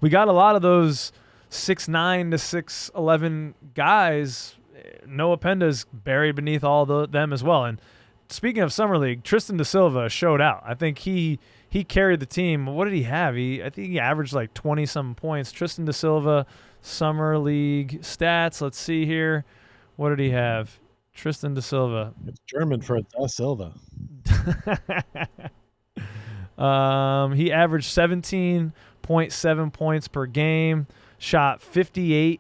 we got a lot of those 6'9" to 6'11" guys. Noah Penda's buried beneath all them as well. And speaking of Summer League, Tristan Da Silva showed out. I think he carried the team. What did he have? I think he averaged like 20-some points. Tristan Da Silva, Summer League stats. Let's see here. What did he have? Tristan Da Silva. It's German for Da Silva. He averaged 17.7 points per game, shot 58%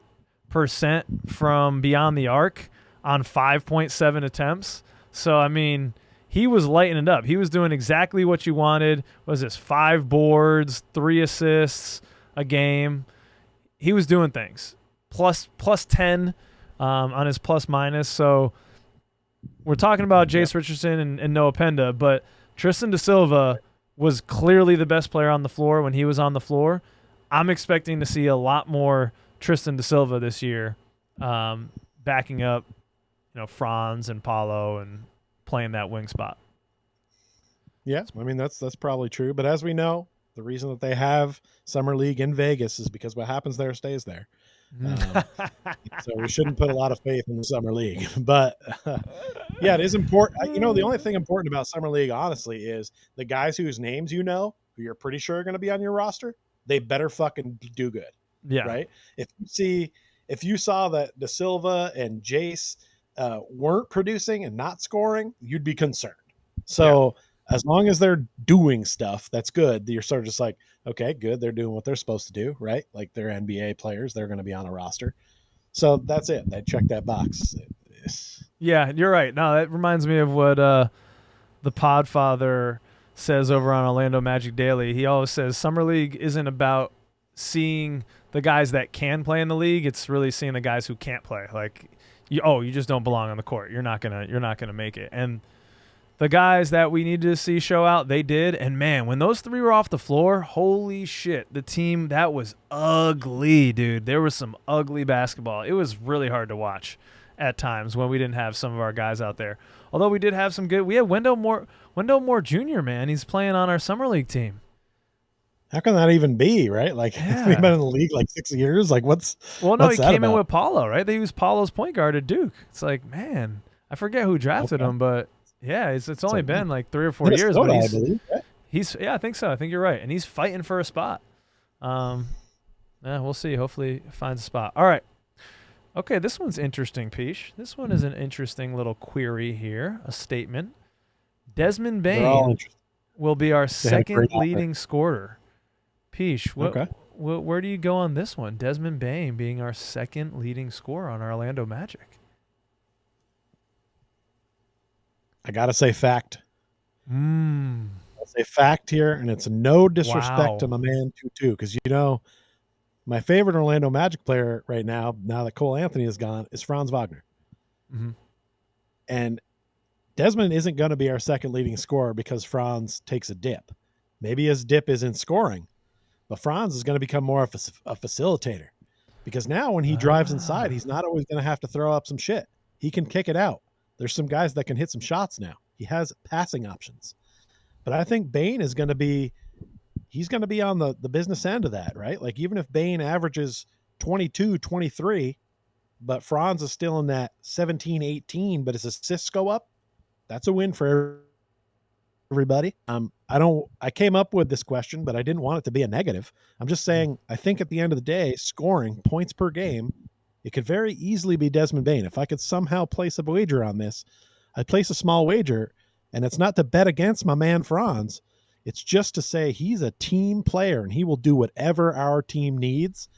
from beyond the arc on 5.7 attempts. So, I mean, he was lighting it up. He was doing exactly what you wanted. What was this, 5 boards, 3 assists a game? He was doing things. Plus 10 on his plus minus. So we're talking about Jase Richardson and Noah Penda, but Tristan Da Silva was clearly the best player on the floor when he was on the floor. I'm expecting to see a lot more Tristan da Silva this year, backing up, Franz and Paolo and playing that wing spot. Yeah, I mean that's probably true. But as we know, the reason that they have Summer League in Vegas is because what happens there stays there. So we shouldn't put a lot of faith in the Summer League. But yeah, it is important. The only thing important about Summer League, honestly, is the guys whose names who you're pretty sure are going to be on your roster, they better fucking do good. Yeah. Right? If you saw that Da Silva and Jase weren't producing and not scoring, you'd be concerned. So as long as they're doing stuff, that's good. You're sort of just like, okay, good. They're doing what they're supposed to do, right? Like they're NBA players. They're going to be on a roster. So that's it. They check that box. Yeah, you're right. No, that reminds me of what the Podfather says over on Orlando Magic Daily. He always says Summer League isn't about seeing the guys that can play in the league. It's really seeing the guys who can't play. Like, you just don't belong on the court. You're not gonna make it. And the guys that we needed to see show out, they did. And man, when those three were off the floor, holy shit, the team, that was ugly, dude. There was some ugly basketball. It was really hard to watch at times when we didn't have some of our guys out there. Although we did have some good. We had Wendell Moore Jr., man. He's playing on our summer league team. How can that even be, right? Like, we've been in the league like 6 years. Like, he came in with Paolo, right? They used Paulo's point guard at Duke. It's like, man, I forget who drafted him, but yeah, it's only been like 3 or 4 years. But I believe, right? I think so. I think you're right. And he's fighting for a spot. We'll see. Hopefully he finds a spot. All right. Okay, this one's interesting, Peach. This one is an interesting little query here, a statement. Desmond Bane will be our second leading scorer. Peach, where do you go on this one? Desmond Bane being our second leading scorer on our Orlando Magic. I got to say fact. I'll say fact here, and it's no disrespect to my man Tutu, because my favorite Orlando Magic player right now that Cole Anthony is gone, is Franz Wagner. Mm-hmm. And Desmond isn't going to be our second leading scorer because Franz takes a dip. Maybe his dip is in scoring, but Franz is going to become more of a facilitator, because now when he drives inside, he's not always going to have to throw up some shit. He can kick it out. There's some guys that can hit some shots now. He has passing options. But I think Bane is going to be on the business end of that, right? Like, even if Bane averages 22, 23, but Franz is still in that 17, 18, but his assists go up, that's a win for everybody. I came up with this question, but I didn't want it to be a negative. I'm just saying, I think at the end of the day, scoring points per game, it could very easily be Desmond Bane. If I could somehow place a wager on this, I'd place a small wager, and it's not to bet against my man Franz. It's just to say he's a team player and he will do whatever our team needs.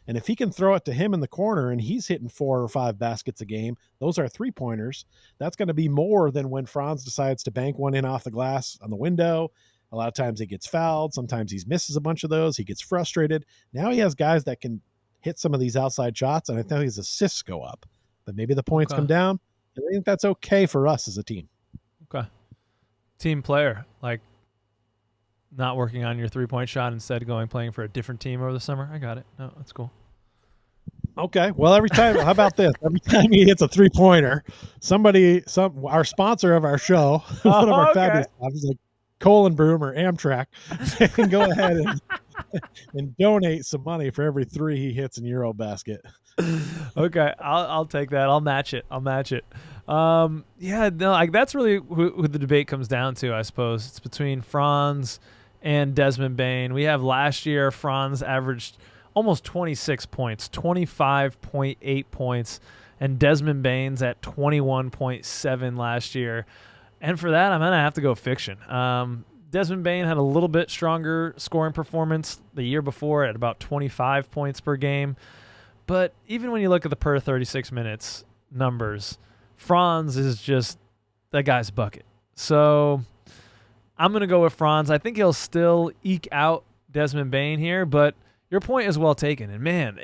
And if he can throw it to him in the corner and he's hitting 4 or 5 baskets a game, those are 3-pointers. That's going to be more than when Franz decides to bank one in off the glass on the window. A lot of times he gets fouled. Sometimes he misses a bunch of those. He gets frustrated. Now he has guys that can hit some of these outside shots, and I think his assists go up. But maybe the points come down, and I think that's okay for us as a team. Okay. Team player, like not working on your 3-point shot, instead playing for a different team over the summer. I got it. No, that's cool. Okay. Well, every time, how about this? Every time he hits a 3-pointer, our sponsor of our show, one of our fabulous sponsors, like Colin Broom or Amtrak, can go ahead and donate some money for every 3 he hits in Eurobasket. Okay, I'll take that. I'll match it. That's really who the debate comes down to, I suppose. It's between Franz and Desmond Bane. We have last year, Franz averaged almost 26 points, 25.8 points, and Desmond Bane's at 21.7 last year. And for that, I'm going to have to go fiction. Desmond Bane had a little bit stronger scoring performance the year before at about 25 points per game. But even when you look at the per 36 minutes numbers, Franz is just that guy's bucket. So I'm going to go with Franz. I think he'll still eke out Desmond Bane here, but your point is well taken. And man,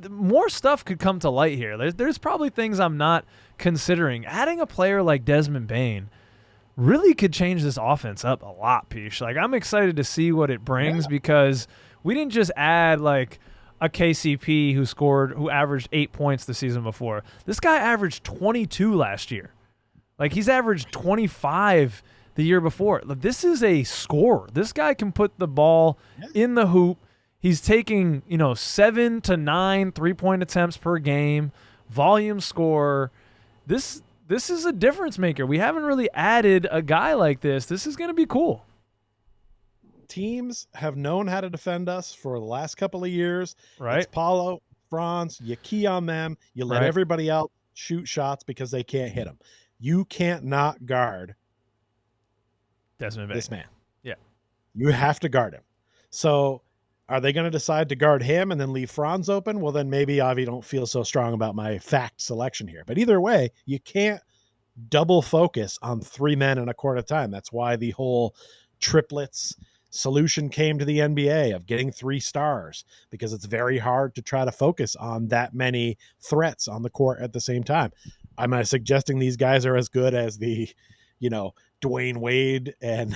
more stuff could come to light here. There's probably things I'm not considering. Adding a player like Desmond Bane really could change this offense up a lot, Pish. Like, I'm excited to see what it brings because we didn't just add like a KCP who averaged 8 points the season before. This guy averaged 22 last year. Like, he's averaged 25 the year before. Like, this is a scorer. This guy can put the ball in the hoop. He's taking, 7 to 9 3-point attempts per game, volume scorer. This is a difference maker. We haven't really added a guy like this. This is going to be cool. Teams have known how to defend us for the last couple of years. Right. It's Paolo, Franz, you key on them. You let everybody else shoot shots because they can't hit them. You can't not guard Desmond Bane. this man. Yeah. You have to guard him. So are they going to decide to guard him and then leave Franz open? Well, then maybe Avi don't feel so strong about my fact selection here. But either way, you can't double focus on 3 men in a court at a time. That's why the whole triplets solution came to the NBA of getting 3 stars, because it's very hard to try to focus on that many threats on the court at the same time. Am I suggesting these guys are as good as the, Dwayne Wade and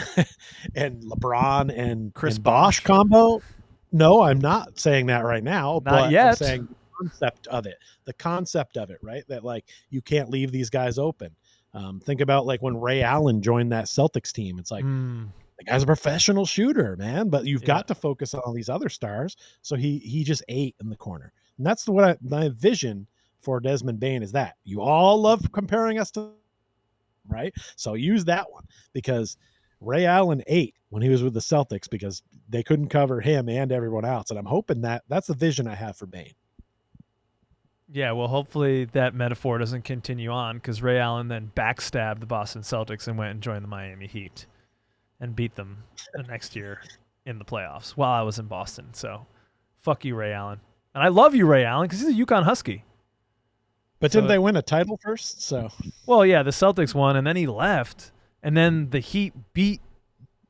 and LeBron and Chris Bosh combo? No, I'm not saying that right now. Not yet. I'm saying the concept of it, right? That like you can't leave these guys open. Think about like when Ray Allen joined that Celtics team. It's like the guy's a professional shooter, man, but you've got to focus on all these other stars. So he just ate in the corner, and that's my vision for Desmond Bane is that you all love comparing us to, right? So use that one, because Ray Allen ate when he was with the Celtics because they couldn't cover him and everyone else. And I'm hoping that's the vision I have for Bane. Yeah, well, hopefully that metaphor doesn't continue on, because Ray Allen then backstabbed the Boston Celtics and went and joined the Miami Heat and beat them the next year in the playoffs while I was in Boston. So fuck you, Ray Allen. And I love you, Ray Allen, because he's a UConn Husky. But didn't they win a title first? So, well, yeah, the Celtics won, and then he left, and then the Heat beat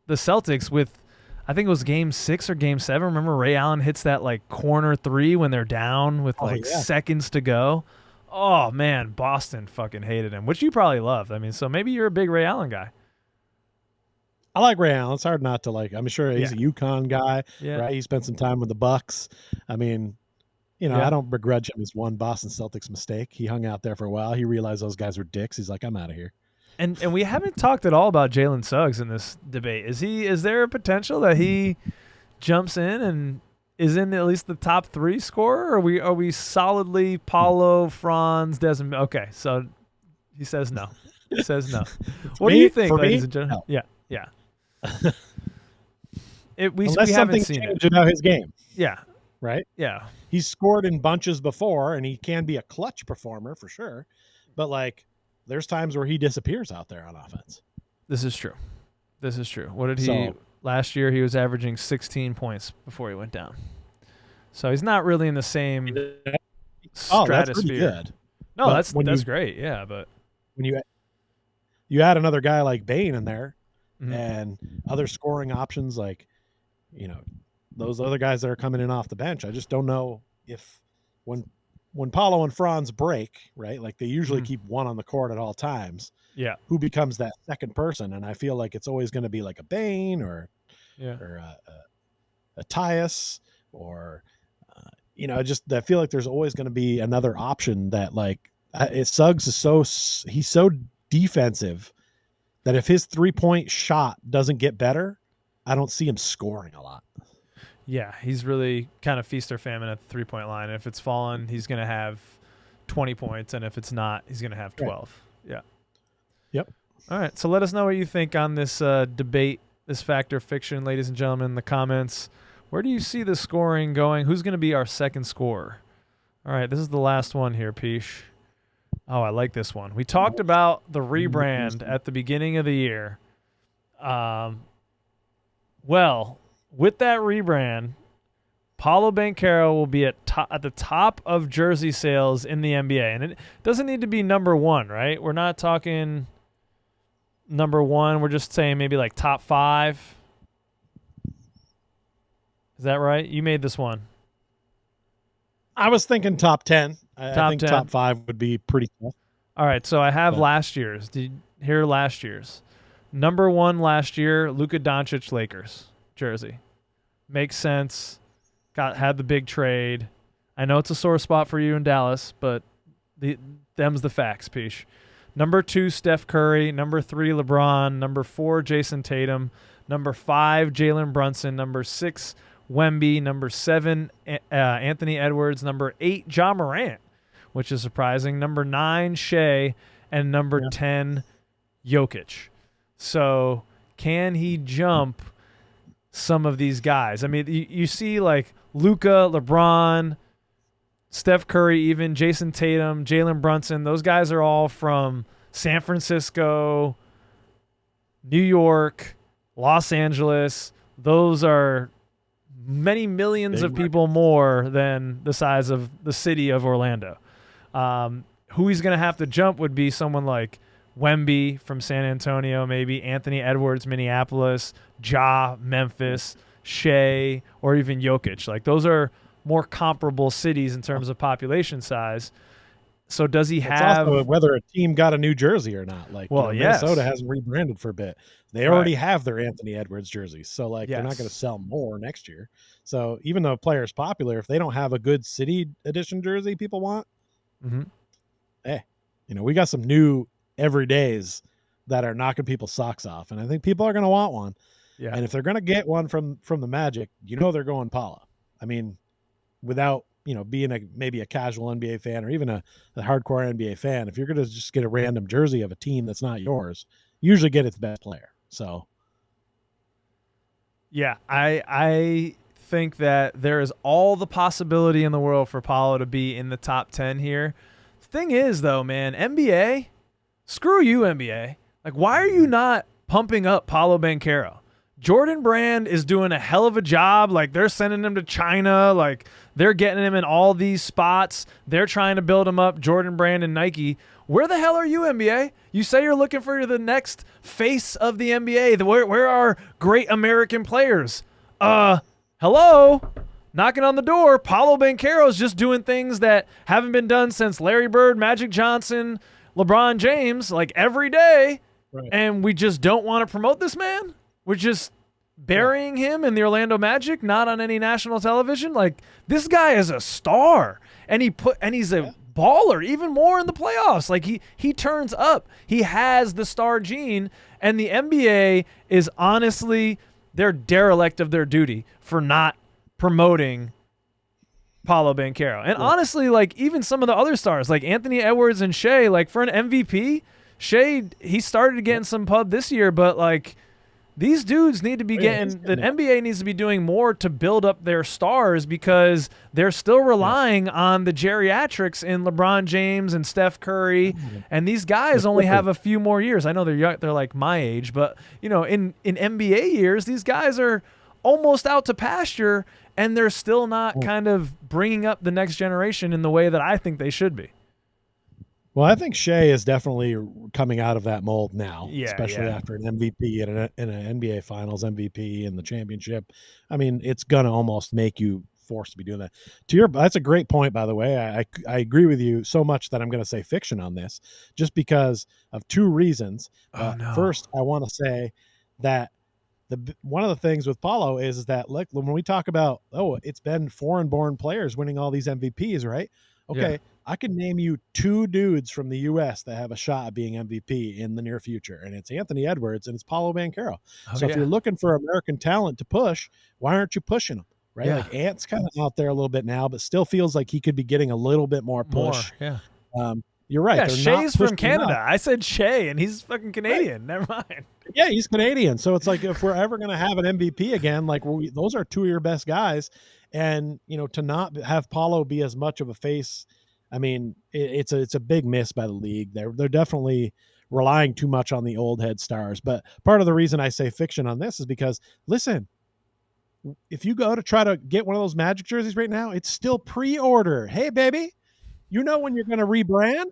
the Celtics with, I think it was Game 6 or Game 7. Remember, Ray Allen hits that like corner 3 when they're down with seconds to go. Oh man, Boston fucking hated him, which you probably loved. I mean, so maybe you're a big Ray Allen guy. I like Ray Allen. It's hard not to like. I'm sure he's a UConn guy, right? He spent some time with the Bucks. I mean, I don't begrudge him his one Boston Celtics mistake. He hung out there for a while. He realized those guys were dicks. He's like, I'm out of here. And we haven't talked at all about Jalen Suggs in this debate. Is there a potential that he jumps in and is in at least the top 3 scorer? Or are we solidly Paolo, Franz, Desmond? Okay, so he says no. He says no. What do you think, ladies and gentlemen? No. Yeah. Unless something changed about his game. Yeah. Right? Yeah. He's scored in bunches before, and he can be a clutch performer for sure. But, like, there's times where he disappears out there on offense. This is true. What did he – last year he was averaging 16 points before he went down. So he's not really in the same stratosphere. That's pretty good. No, that's great. Yeah, but when you add another guy like Bane in there and other scoring options like, those other guys that are coming in off the bench, I just don't know if when Paolo and Franz break, right? Like they usually keep one on the court at all times. Yeah. Who becomes that second person? And I feel like it's always going to be like a Bane or a Tyus or, I feel like there's always going to be another option that like Suggs is he's so defensive that if his 3-point shot doesn't get better, I don't see him scoring a lot. Yeah, he's really kind of feast or famine at the 3-point line. And if it's fallen, he's going to have 20 points. And if it's not, he's going to have 12. Right. Yeah. Yep. All right. So let us know what you think on this debate, this fact or fiction, ladies and gentlemen, in the comments. Where do you see the scoring going? Who's going to be our second scorer? All right. This is the last one here, Peesh. Oh, I like this one. We talked about the rebrand at the beginning of the year. Well, with that rebrand, Paolo Banchero will be at the top of jersey sales in the NBA. And it doesn't need to be number 1, right? We're not talking number 1. We're just saying maybe like top 5. Is that right? You made this one. I was thinking top 10. I think 10. Top 5 would be pretty tough. All right, so I have last year's. Did you hear last year's? Number 1 last year, Luka Doncic Lakers jersey. Makes sense. Had the big trade. I know it's a sore spot for you in Dallas, but them's the facts, Peach. Number 2, Steph Curry. Number 3, LeBron. Number 4, Jason Tatum. Number 5, Jalen Brunson. Number 6, Wemby. Number 7, Anthony Edwards. Number 8, Ja Morant, which is surprising. Number 9, Shea. And number 10, Jokic. So can he jump some of these guys? I mean, you see like Luka, LeBron, Steph Curry, even Jason Tatum, Jalen Brunson. Those guys are all from San Francisco, New York, Los Angeles. Those are many millions of people more than the size of the city of Orlando. Who he's going to have to jump would be someone like Wemby from San Antonio, maybe Anthony Edwards, Minneapolis, Ja, Memphis, Shea, or even Jokic. Like those are more comparable cities in terms of population size. So does he have also whether a team got a new jersey or not? Like, Minnesota hasn't rebranded for a bit. They already have their Anthony Edwards jerseys. So like they're not going to sell more next year. So even though a player is popular, if they don't have a good city edition jersey people want, we got some new everydays that are knocking people's socks off. And I think people are going to want one. Yeah. And if they're going to get one from the Magic, they're going Paolo. I mean, without, being maybe a casual NBA fan or even a hardcore NBA fan, if you're going to just get a random jersey of a team that's not yours, you usually get its best player. So. Yeah, I think that there is all the possibility in the world for Paolo to be in the top 10 here. The thing is, though, man, NBA, screw you, NBA. Like, why are you not pumping up Paolo Banchero? Jordan Brand is doing a hell of a job. Like, they're sending him to China. Like, they're getting him in all these spots. They're trying to build him up, Jordan Brand and Nike. Where the hell are you, NBA? You say you're looking for the next face of the NBA. Where are great American players? Hello? Knocking on the door. Paolo Banchero is just doing things that haven't been done since Larry Bird, Magic Johnson, LeBron James, like every day. Right. And we just don't want to promote this man? We're just burying him in the Orlando Magic, not on any national television. Like, this guy is a star, and he's a baller, even more in the playoffs. Like, he turns up. He has the star gene, and the NBA is honestly, they're derelict of their duty for not promoting Paolo Banchero. And honestly, like, even some of the other stars, like Anthony Edwards and Shea, like, for an MVP, Shea, he started getting some pub this year, but, like, these dudes need to be getting – the NBA needs to be doing more to build up their stars because they're still relying on the geriatrics in LeBron James and Steph Curry, and these guys only have a few more years. I know they're young, they're like my age, but, in NBA years, these guys are almost out to pasture, and they're still not kind of bringing up the next generation in the way that I think they should be. Well, I think Shea is definitely coming out of that mold now, especially after an MVP and an NBA Finals MVP and the championship. I mean, it's gonna almost make you forced to be doing that. That's a great point, by the way. I agree with you so much that I'm going to say fiction on this, just because of two reasons. First, I want to say that one of the things with Paolo is that, look, when we talk about it's been foreign-born players winning all these MVPs, right? Okay. Yeah. I can name you two dudes from the U.S. that have a shot at being MVP in the near future, and it's Anthony Edwards and it's Paolo Banchero. If you're looking for American talent to push, why aren't you pushing them, right? Yeah. Like Ant's kind of out there a little bit now, but still feels like he could be getting a little bit more push. You're right. Yeah, Shea's from Canada. I said Shea, and he's fucking Canadian. Right. Never mind. Yeah, he's Canadian. So it's like if we're ever going to have an MVP again, like those are two of your best guys, and to not have Paolo be as much of a face. I mean, it's a big miss by the league. They're definitely relying too much on the old head stars. But part of the reason I say fiction on this is because, listen, if you go to try to get one of those Magic jerseys right now, it's still pre-order. Hey, baby, when you're going to rebrand?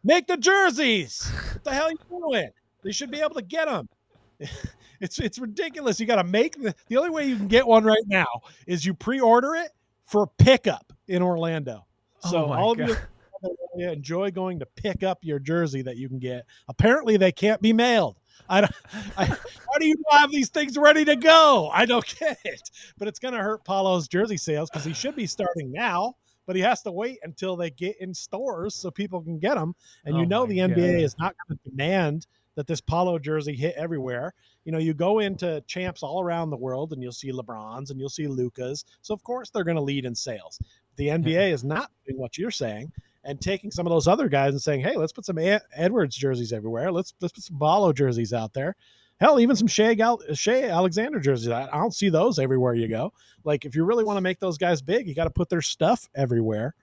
Make the jerseys. What the hell are you doing? They should be able to get them. It's ridiculous. You got to make the only way you can get one right now is you pre-order it for pickup in Orlando. So all of you enjoy going to pick up your jersey that you can get. Apparently they can't be mailed. I don't. How do you have these things ready to go? I don't get it. But it's going to hurt Paolo's jersey sales because he should be starting now, but he has to wait until they get in stores so people can get them. And Oh my the NBA God. is not going to demand that this Paolo jersey hit everywhere. You go into champs all around the world and you'll see LeBrons and you'll see Lucas. So of course they're going to lead in sales. The NBA is not doing what you're saying and taking some of those other guys and saying, hey, let's put some Edwards jerseys everywhere. Let's put some Paolo jerseys out there. Hell, even some Shea Alexander jerseys. I don't see those everywhere you go. Like, if you really want to make those guys big, you got to put their stuff everywhere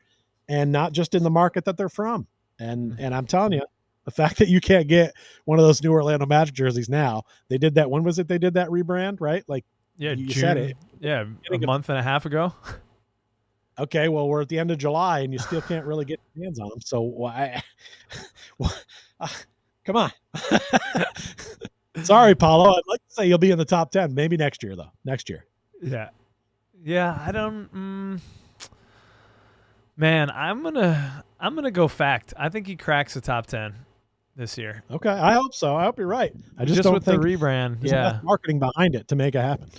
and not just in the market that they're from. And I'm telling you, the fact that you can't get one of those new Orlando Magic jerseys now, they did that. When was it they did that rebrand, right? Like, Yeah, you June, said it. Yeah, a month and a half ago. Okay, well, we're at the end of July and you still can't really get your hands on them. So why? Come on. Sorry, Paolo. I'd like to say you'll be in the top 10. Maybe next year, though. Next year. Yeah. I don't. Man, I'm gonna go fact. I think he cracks the top 10 this year. Okay, I hope so. I hope you're right. I just don't with think the rebrand. there's Yeah, enough marketing behind it to make it happen.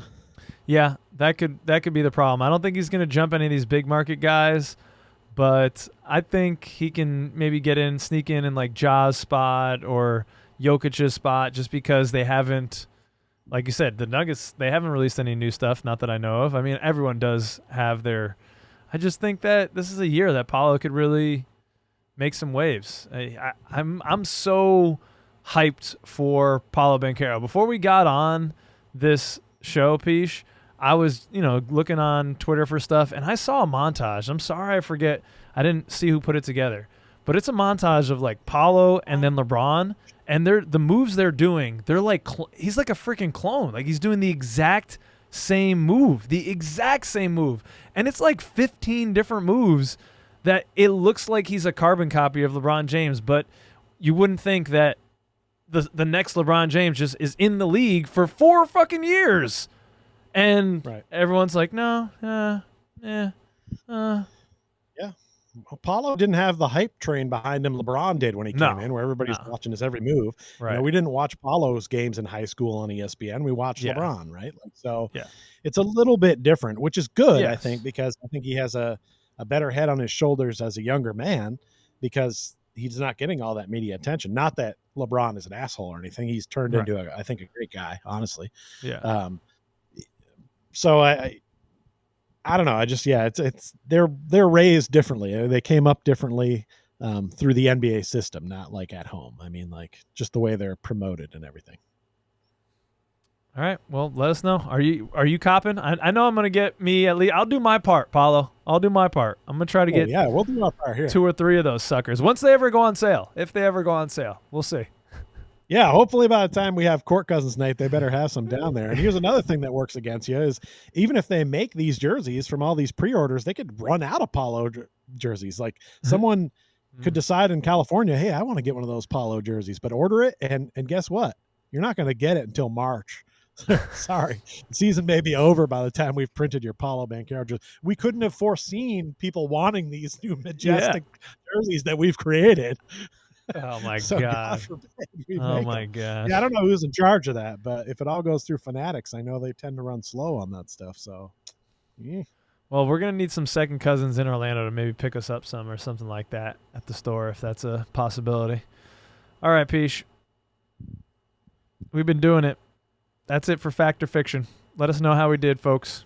Yeah, that could be the problem. I don't think he's gonna jump any of these big market guys, but I think he can maybe sneak in like Jase spot or Jokic's spot, just because they haven't, like you said, the Nuggets, they haven't released any new stuff, not that I know of. I mean, everyone does have their. I just think that this is a year that Paolo could really make some waves. I'm so hyped for Paolo Banchero. Before we got on this show, Pish, I was looking on Twitter for stuff, and I saw a montage. I'm sorry, I forget. I didn't see who put it together, but it's a montage of like Paolo and then LeBron, and the moves they're doing. They're like he's like a freaking clone. Like, he's doing the exact same move, and it's like 15 different moves that it looks like he's a carbon copy of LeBron James, but you wouldn't think that the next LeBron James just is in the league for 4 fucking years. And everyone's like, no, Yeah. Apollo didn't have the hype train behind him LeBron did when he came in, where everybody's watching his every move. Right. We didn't watch Apollo's games in high school on ESPN. We watched LeBron, right? It's a little bit different, which is good, I think, because I think he has a better head on his shoulders as a younger man, because he's not getting all that media attention. Not that LeBron is an asshole or anything. He's turned into I think a great guy, honestly. Yeah. So I don't know. It's they're raised differently. They came up differently through the NBA system, not like at home. I mean, like, just the way they're promoted and everything. All right. Well, let us know. Are you copping? I know I'm gonna get me at least. I'll do my part, Paolo. I'll do my part. I'm gonna try to get. Yeah, we'll do our part here. 2 or 3 of those suckers once they ever go on sale. If they ever go on sale, we'll see. Yeah, hopefully by the time we have Court Cousins night, they better have some down there. And here's another thing that works against you is, even if they make these jerseys from all these pre-orders, they could run out of Paolo jerseys. Like, someone could decide in California, hey, I want to get one of those Paolo jerseys, but order it, and guess what? You're not going to get it until March. Sorry, the season may be over by the time we've printed your Paolo Banchero jersey. We couldn't have foreseen people wanting these new majestic jerseys that we've created. Oh my God. Oh my God. Yeah, I don't know who's in charge of that, but if it all goes through Fanatics, I know they tend to run slow on that stuff. So, well, we're gonna need some second cousins in Orlando to maybe pick us up some or something like that at the store, if that's a possibility. All right, Pish. We've been doing it. That's it for Fact or Fiction. Let us know how we did, folks.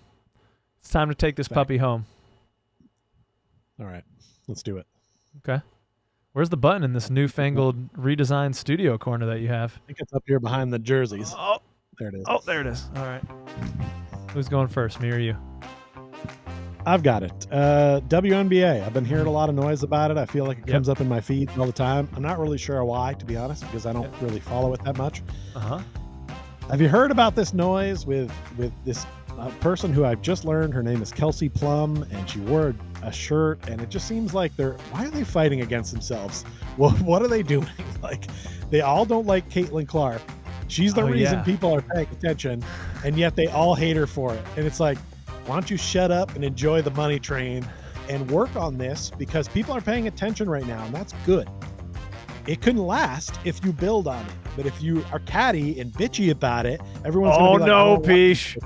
It's time to take this puppy home. All right, let's do it. Okay. Where's the button in this newfangled redesigned studio corner that you have? I think it's up here behind the jerseys. Oh, there it is. Oh, there it is. All right. Who's going first, me or you? I've got it. WNBA. I've been hearing a lot of noise about it. I feel like it comes up in my feed all the time. I'm not really sure why, to be honest, because I don't really follow it that much. Have you heard about this noise with this person who I've just learned her name is Kelsey Plum, and she wore a shirt, and it just seems like why are they fighting against themselves? Well, what are they doing? Like, they all don't like Caitlin Clark. She's the reason people are paying attention, and yet they all hate her for it. And it's like, why don't you shut up and enjoy the money train and work on this, because people are paying attention right now, and that's good. it can last if you build on it. But if you are catty and bitchy about it, everyone's Oh gonna be like, no, Peach.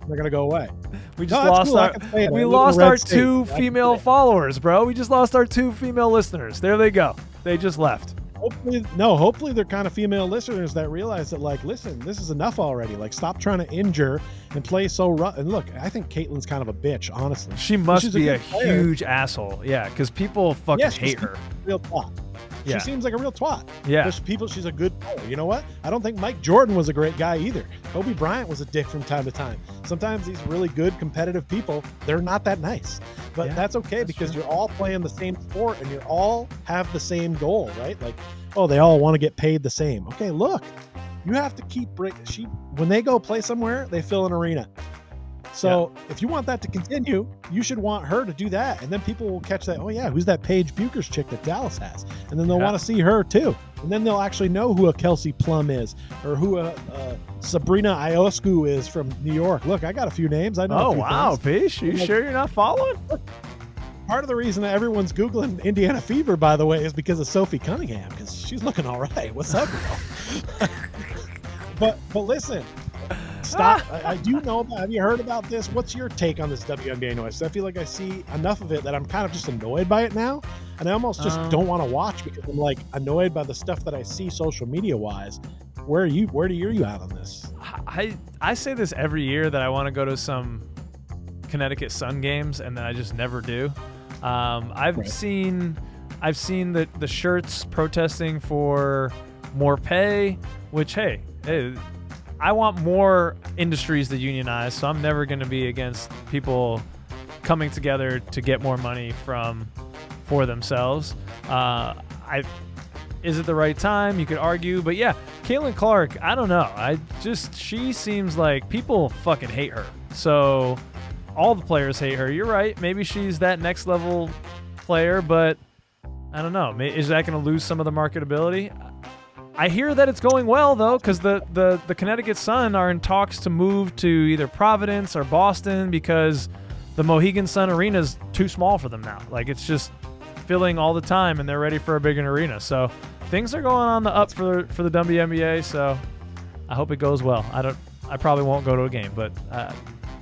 they're gonna go away. We just lost our 2 female followers, bro. We just lost our 2 female listeners. There they go. They just left. Hopefully they're kind of female listeners that realize that, like, listen, this is enough already. Like, stop trying to injure and play so rough. And look, I think Caitlin's kind of a bitch, honestly. She must be a huge asshole. Yeah, because people fucking hate her. Real twat. Yeah. She seems like a real twat. Yeah. She's a good player. You know what? I don't think Mike Jordan was a great guy either. Kobe Bryant was a dick from time to time. Sometimes these really good competitive people, they're not that nice. But that's okay, because you're all playing the same sport and you all have the same goal, right? Like, oh, they all want to get paid the same. Okay, look, you have to keep when they go play somewhere, they fill an arena. So if you want that to continue, you should want her to do that. And then people will catch that, oh yeah, who's that Paige Buchers chick that Dallas has? And then they'll want to see her too. And then they'll actually know who a Kelsey Plum is, or who a Sabrina Ioscu is from New York. Look, I got a few names. I know. Oh, wow, Peach. You sure you're not following? Part of the reason that everyone's Googling Indiana Fever, by the way, is because of Sophie Cunningham, because she's looking all right. What's up, girl? but listen, stop. I do know about, have you heard about this? What's your take on this WNBA noise? I feel like I see enough of it that I'm kind of just annoyed by it now. And I almost just don't want to watch, because I'm like annoyed by the stuff that I see social media wise. Where are you at on this? I say this every year that I want to go to some Connecticut Sun games, and then I just never do. I've seen the shirts protesting for more pay, which, hey, I want more industries to unionize, so I'm never going to be against people coming together to get more money for themselves. Is it the right time? You could argue, but yeah, Caitlin Clark, I don't know. She seems like people fucking hate her. So all the players hate her. You're right. Maybe she's that next level player, but I don't know. Is that going to lose some of the marketability? I hear that it's going well, though, because the Connecticut Sun are in talks to move to either Providence or Boston, because the Mohegan Sun Arena is too small for them now. Like, it's just filling all the time, and they're ready for a bigger arena. So things are going on the up for the WNBA, so I hope it goes well. I probably won't go to a game, but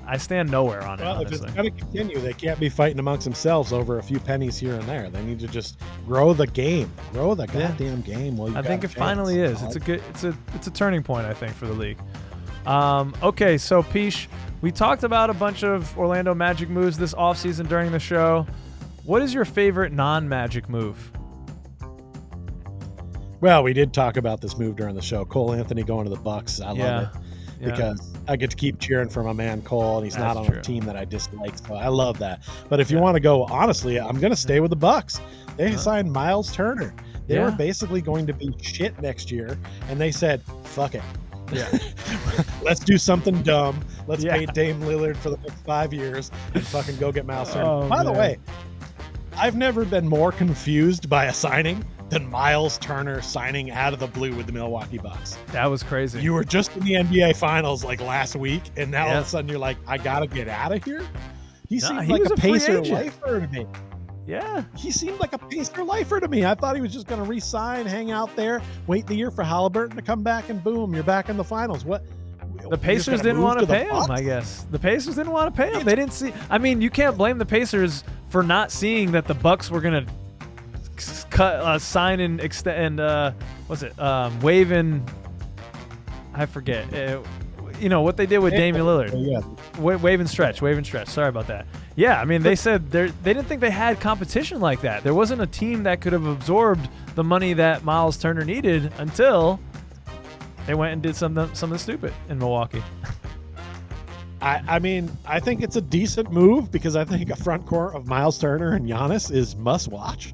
I stand nowhere on it. Well, honestly. if it's going to continue, they can't be fighting amongst themselves over a few pennies here and there. They need to just grow the game, grow the goddamn game. I think it finally is. It's a turning point, I think, for the league. Okay, so Peach, we talked about a bunch of Orlando Magic moves this offseason during the show. What is your favorite non-Magic move? Well, we did talk about this move during the show. Cole Anthony going to the Bucks. I love it. Because I get to keep cheering for my man Cole, and he's not on a team that I dislike, so I love that. But if you want to go honestly, I'm going to stay with the Bucks. They signed Miles Turner. They were basically going to be shit next year, and they said, fuck it. Yeah. Let's do something dumb. Let's pay Dame Lillard for the next 5 years and fucking go get Miles Turner. By the way, I've never been more confused by a signing than Miles Turner signing out of the blue with the Milwaukee Bucks. That was crazy. You were just in the NBA Finals like last week, and now all of a sudden you're like, I gotta get out of here? He seemed like a Pacer lifer to me. Yeah. He seemed like a Pacer lifer to me. I thought he was just going to re-sign, hang out there, wait the year for Halliburton to come back, and boom, you're back in the finals. What? The Pacers didn't want to pay him, I guess. The Pacers didn't want to pay him. They didn't see. I mean, you can't blame the Pacers for not seeing that the Bucks were going to sign and extend, waive and I forget. What they did with Damian Lillard. Wave and stretch. Sorry about that. Yeah, I mean, they said they didn't think they had competition like that. There wasn't a team that could have absorbed the money that Miles Turner needed until they went and did something stupid in Milwaukee. I mean, I think it's a decent move, because I think a front court of Miles Turner and Giannis is must watch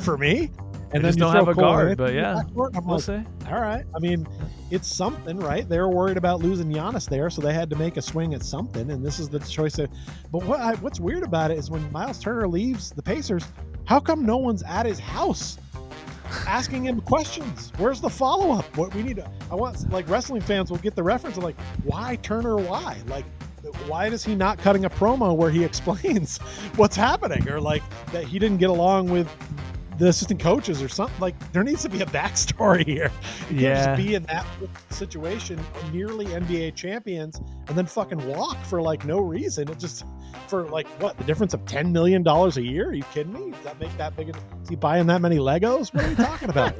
for me. And then you don't have a guard, but we'll see. All right. I mean, it's something, right? They were worried about losing Giannis there, so they had to make a swing at something, and this is the choice. But what's weird about it is when Miles Turner leaves the Pacers, how come no one's at his house asking him questions? Where's the follow-up? What we need I want, like, wrestling fans will get the reference of, like, why Turner? Why? Like, why is he not cutting a promo where he explains what's happening, or like that he didn't get along with the assistant coaches or something. Like, there needs to be a backstory here. You can't just be in that situation, nearly NBA champions, and then fucking walk for like no reason. It just, for like, what, the difference of $10 million a year? Are you kidding me? Does that make that big? Is he buying that many Legos? What are you talking about?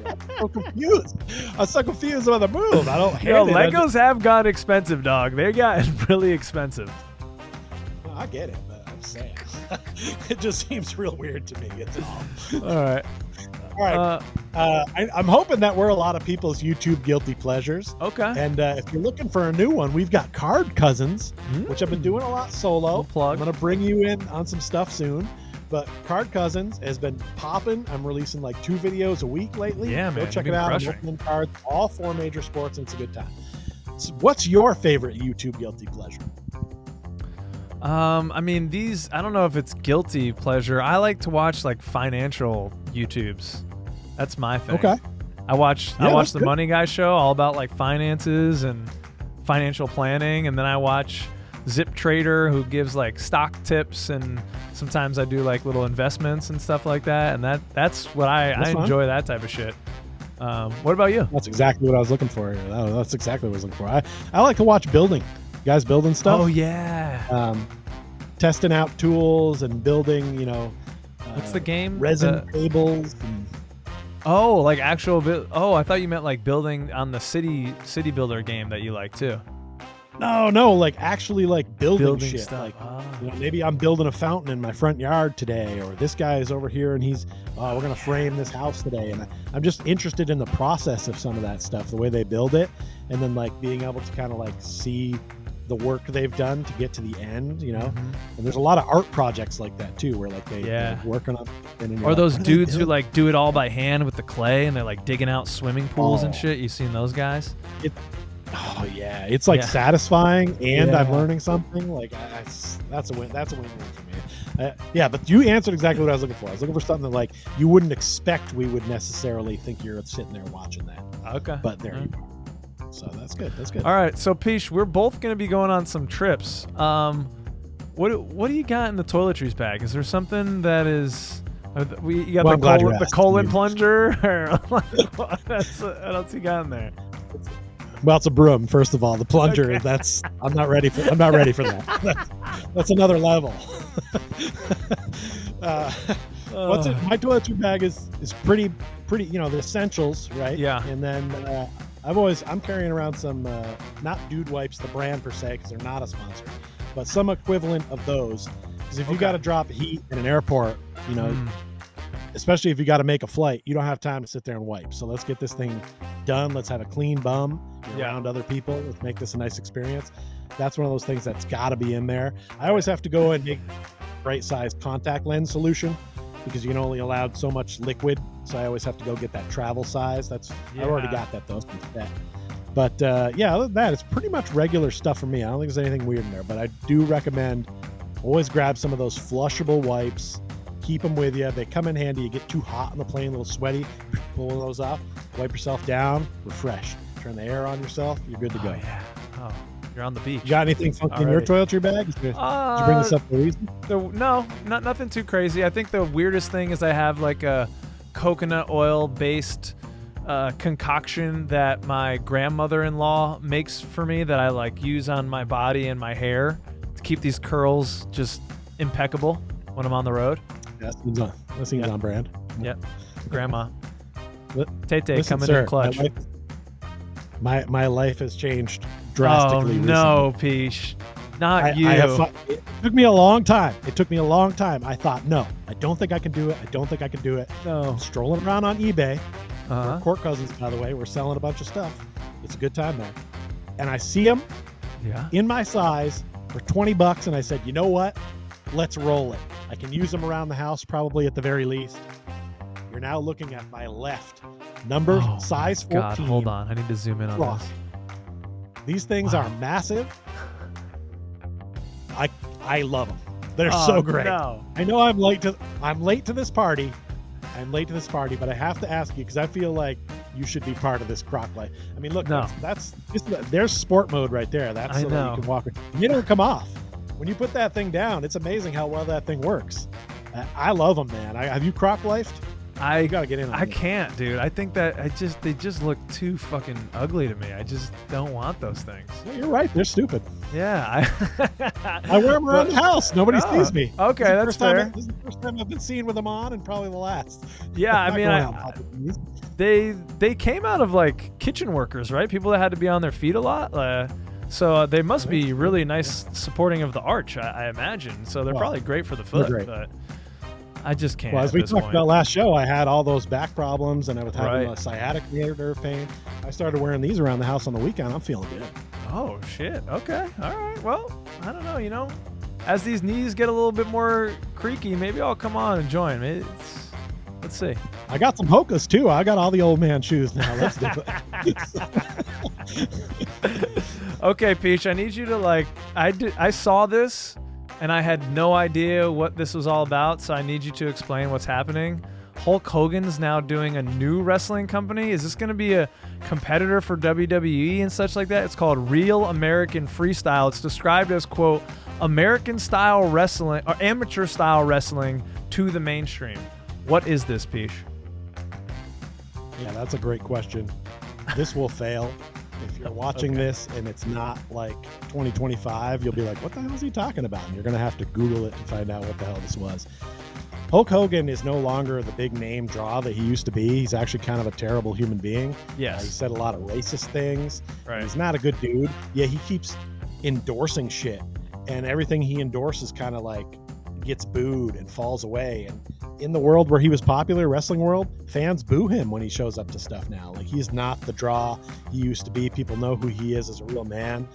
I'm so confused about the move. I don't hate it. Legos have got expensive, dog. They got really expensive. Well, I get it, but I'm saying it just seems real weird to me. It's all right. All right. I'm hoping that we're a lot of people's YouTube guilty pleasures. Okay. And if you're looking for a new one, we've got Card Cousins, which I've been doing a lot solo. Plug. I'm going to bring you in on some stuff soon. But Card Cousins has been popping. I'm releasing like 2 videos a week lately. Yeah, man. Go check it out. I'm opening cards, all 4 major sports, and it's a good time. So what's your favorite YouTube guilty pleasure? I mean, I don't know if it's guilty pleasure. I like to watch like financial YouTubes. That's my thing. Okay. I watch the Money Guy show, all about like finances and financial planning, and then I watch Zip Trader, who gives like stock tips, and sometimes I do like little investments and stuff like that. And that's what I enjoy, that type of shit. What about you? That's exactly what I was looking for here. That's exactly what I was looking for. I like to watch building. Guys building stuff. Oh yeah. Testing out tools and building, what's the game? Resin tables. And... Oh, like actual I thought you meant like building on the city builder game that you like too. No, like actually like building shit. Stuff. Like, maybe I'm building a fountain in my front yard today, or this guy is over here and he's we're gonna frame this house today, and I'm just interested in the process of some of that stuff, the way they build it, and then like being able to kind of like see the work they've done to get to the end, And there's a lot of art projects like that too, where like they're working on. Or those dudes who like do it all by hand with the clay, and they're like digging out swimming pools and shit. You seen those guys? It's like satisfying, and I'm learning something. Like that's a win. That's a win for me. But you answered exactly what I was looking for. I was looking for something that like you wouldn't expect we would necessarily think you're sitting there watching that. Okay, but there you go. So that's good. That's good. All right. So Peach, we're both going to be going on some trips. What do you got in the toiletries bag? Is there something that is? You got the colon plunger, or what else you got in there? Well, it's a broom. First of all, the plunger. Okay. I'm not ready for that. That's another level. What's it? My toiletry bag is pretty. The essentials, right? Yeah. And then. I'm carrying around some, not Dude Wipes, the brand per se, because they're not a sponsor, but some equivalent of those. Because if you got to drop heat in an airport, especially if you got to make a flight, you don't have time to sit there and wipe. So let's get this thing done. Let's have a clean bum around other people. Let's make this a nice experience. That's one of those things that's got to be in there. I always have to go and make right size contact lens solution, because you can only allow so much liquid. So I always have to go get that travel size. I've already got that though. But other than that, it's pretty much regular stuff for me. I don't think there's anything weird in there, but I do recommend always grab some of those flushable wipes. Keep them with you. They come in handy. You get too hot on the plane, a little sweaty, pull those off, wipe yourself down, refresh. Turn the air on yourself. You're good to go. Yeah. Oh, you're on the beach. You got anything funky in your toiletry bag? Did you bring this up for a reason? No, nothing too crazy. I think the weirdest thing is I have like a coconut oil based concoction that my grandmother-in-law makes for me that I like use on my body and my hair to keep these curls just impeccable when I'm on the road. That seems on brand. Yep. Grandma. Tay coming in clutch. My life has changed drastically. Oh no, Peach. Not you. It took me a long time. I thought, no, I don't think I can do it. No. I'm strolling around on eBay. We're Court Cousins, by the way. We're selling a bunch of stuff. It's a good time there. And I see them in my size for $20, and I said, you know what? Let's roll it. I can use them around the house probably at the very least. You're now looking at my left. Size 14. God, hold on. I need to zoom in on this. These things are massive. I love them. They're so great. No. I know I'm late to this party. But I have to ask you because I feel like you should be part of this croc life. I mean, look, there's sport mode right there. That's so that you can walk. You don't come off. When you put that thing down, it's amazing how well that thing works. I love them, man. Have you croc lifed? You gotta get in on I it. can't, dude. I think that they just look too fucking ugly to me. I just don't want those things. Yeah, you're right. They're stupid. Yeah, I wear them around the house. Nobody sees me. Okay, that's fair. This is the first time I've been seen with them on, and probably the last. Yeah, I I'm mean, not going out in public. they came out of like kitchen workers, right? People that had to be on their feet a lot. So they must be really nice supporting of the arch, I imagine. So they're probably great for the foot, but I just can't. Well, as we talked about last show, I had all those back problems, and I was having a sciatic nerve pain. I started wearing these around the house on the weekend. I'm feeling good. Oh shit! Okay, all right. Well, I don't know. You know, as these knees get a little bit more creaky, maybe I'll come on and join. Let's see. I got some Hokas too. I got all the old man shoes now. Let's do it. Okay, Peach, I need you to I saw this and I had no idea what this was all about, so I need you to explain what's happening. Hulk Hogan's now doing a new wrestling company. Is this going to be a competitor for WWE and such like that? It's called Real American Freestyle. It's described as, quote, American style wrestling or amateur style wrestling to the mainstream. What is this, Peach? Yeah, that's a great question. This will fail. If you're watching this and it's not like 2025, you'll be like, what the hell is he talking about? And you're going to have to Google it and find out what the hell this was. Hulk Hogan is no longer the big name draw that he used to be. He's actually kind of a terrible human being. Yes. He said a lot of racist things. Right. He's not a good dude. Yeah, he keeps endorsing shit. And everything he endorses kind of like gets booed and falls away. And in the world where he was popular, wrestling world, fans boo him when he shows up to stuff now. Like, he's not the draw he used to be. People know who he is as a real man.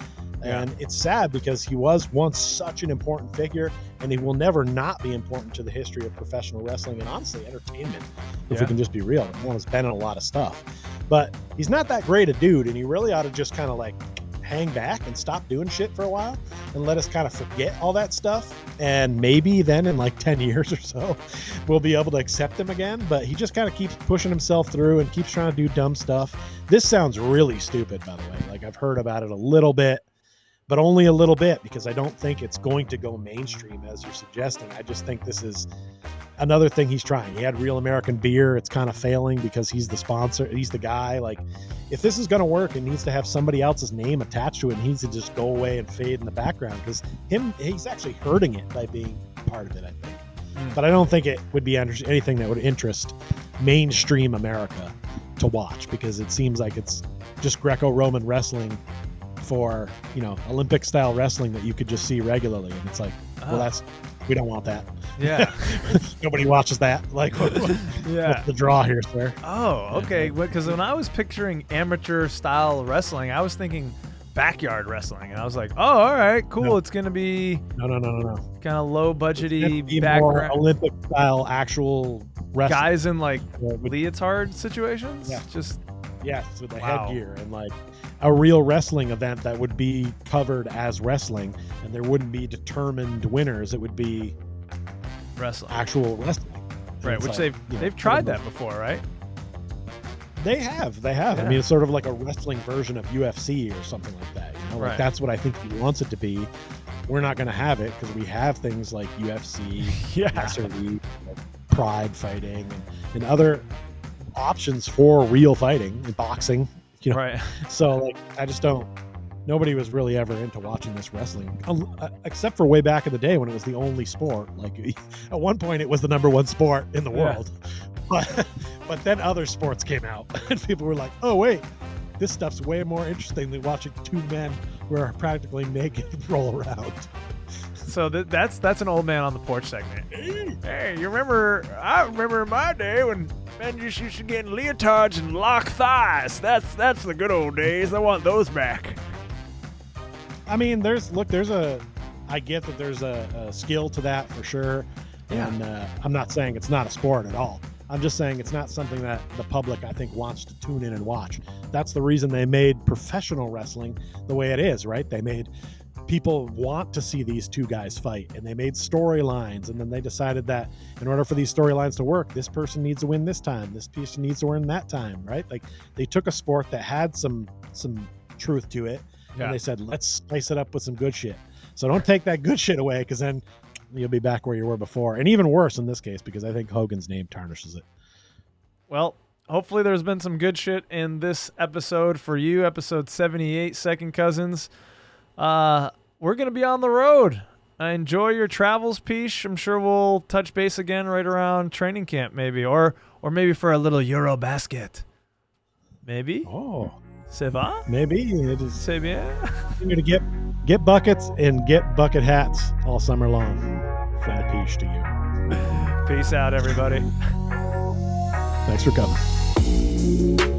And it's sad because he was once such an important figure, and he will never not be important to the history of professional wrestling and honestly entertainment, if we can just be real. One has been in a lot of stuff. But he's not that great a dude, and he really ought to just kind of like hang back and stop doing shit for a while and let us kind of forget all that stuff. And maybe then in like 10 years or so, we'll be able to accept him again. But he just kind of keeps pushing himself through and keeps trying to do dumb stuff. This sounds really stupid, by the way. Like, I've heard about it a little bit, but only a little bit, because I don't think it's going to go mainstream as you're suggesting. I just think this is another thing he's trying. He had Real American Beer. It's kind of failing because he's the sponsor. He's the guy. Like, if this is going to work, it needs to have somebody else's name attached to it. And he needs to just go away and fade in the background, because he's actually hurting it by being part of it, I think. But I don't think it would be anything that would interest mainstream America to watch, because it seems like it's just Greco-Roman wrestling for, you know, Olympic style wrestling that you could just see regularly. And it's like, well, we don't want that. Yeah. Nobody watches that. Like, what's the draw here, sir? Oh, okay. Because when I was picturing amateur style wrestling, I was thinking backyard wrestling, and I was like, oh, all right, cool. No. It's gonna be no. Kind of low budgety background, Olympic style actual wrestling. Guys in like leotard situations. Yeah. Just with the headgear, and like a real wrestling event that would be covered as wrestling, and there wouldn't be determined winners. It would be actual wrestling, right? Which like, they've tried that before, right? They have. Yeah. I mean, it's sort of like a wrestling version of UFC or something like that. You know, like that's what I think he wants it to be. We're not going to have it because we have things like UFC, SRV, Pride fighting, and other options for real fighting and boxing. You know? Right. So like, I just don't. Nobody was really ever into watching this wrestling, except for way back in the day when it was the only sport. Like, at one point, it was the number one sport in the world. But then other sports came out, and people were like, "Oh wait, this stuff's way more interesting than watching two men who are practically naked roll around." So that's an old man on the porch segment. Hey, you remember? I remember in my day when men just used to get in leotards and lock thighs. That's the good old days. I want those back. I mean, I get that there's a skill to that for sure. And I'm not saying it's not a sport at all. I'm just saying it's not something that the public, I think, wants to tune in and watch. That's the reason they made professional wrestling the way it is, right? They made people want to see these two guys fight, and they made storylines, and then they decided that in order for these storylines to work, this person needs to win this time, this person needs to win that time, right? Like, they took a sport that had some truth to it, and they said, let's spice it up with some good shit. So don't take that good shit away, because then you'll be back where you were before. And even worse in this case, because I think Hogan's name tarnishes it. Well, hopefully there's been some good shit in this episode for you, episode 78, Second Cousins. We're going to be on the road. Enjoy your travels, Peach. I'm sure we'll touch base again right around training camp maybe, or maybe for a little Eurobasket. Maybe? Oh. C'est va? Maybe. It is. C'est bien? You're going to get buckets and get bucket hats all summer long. Fat Peach to you. Peace out, everybody. Thanks for coming.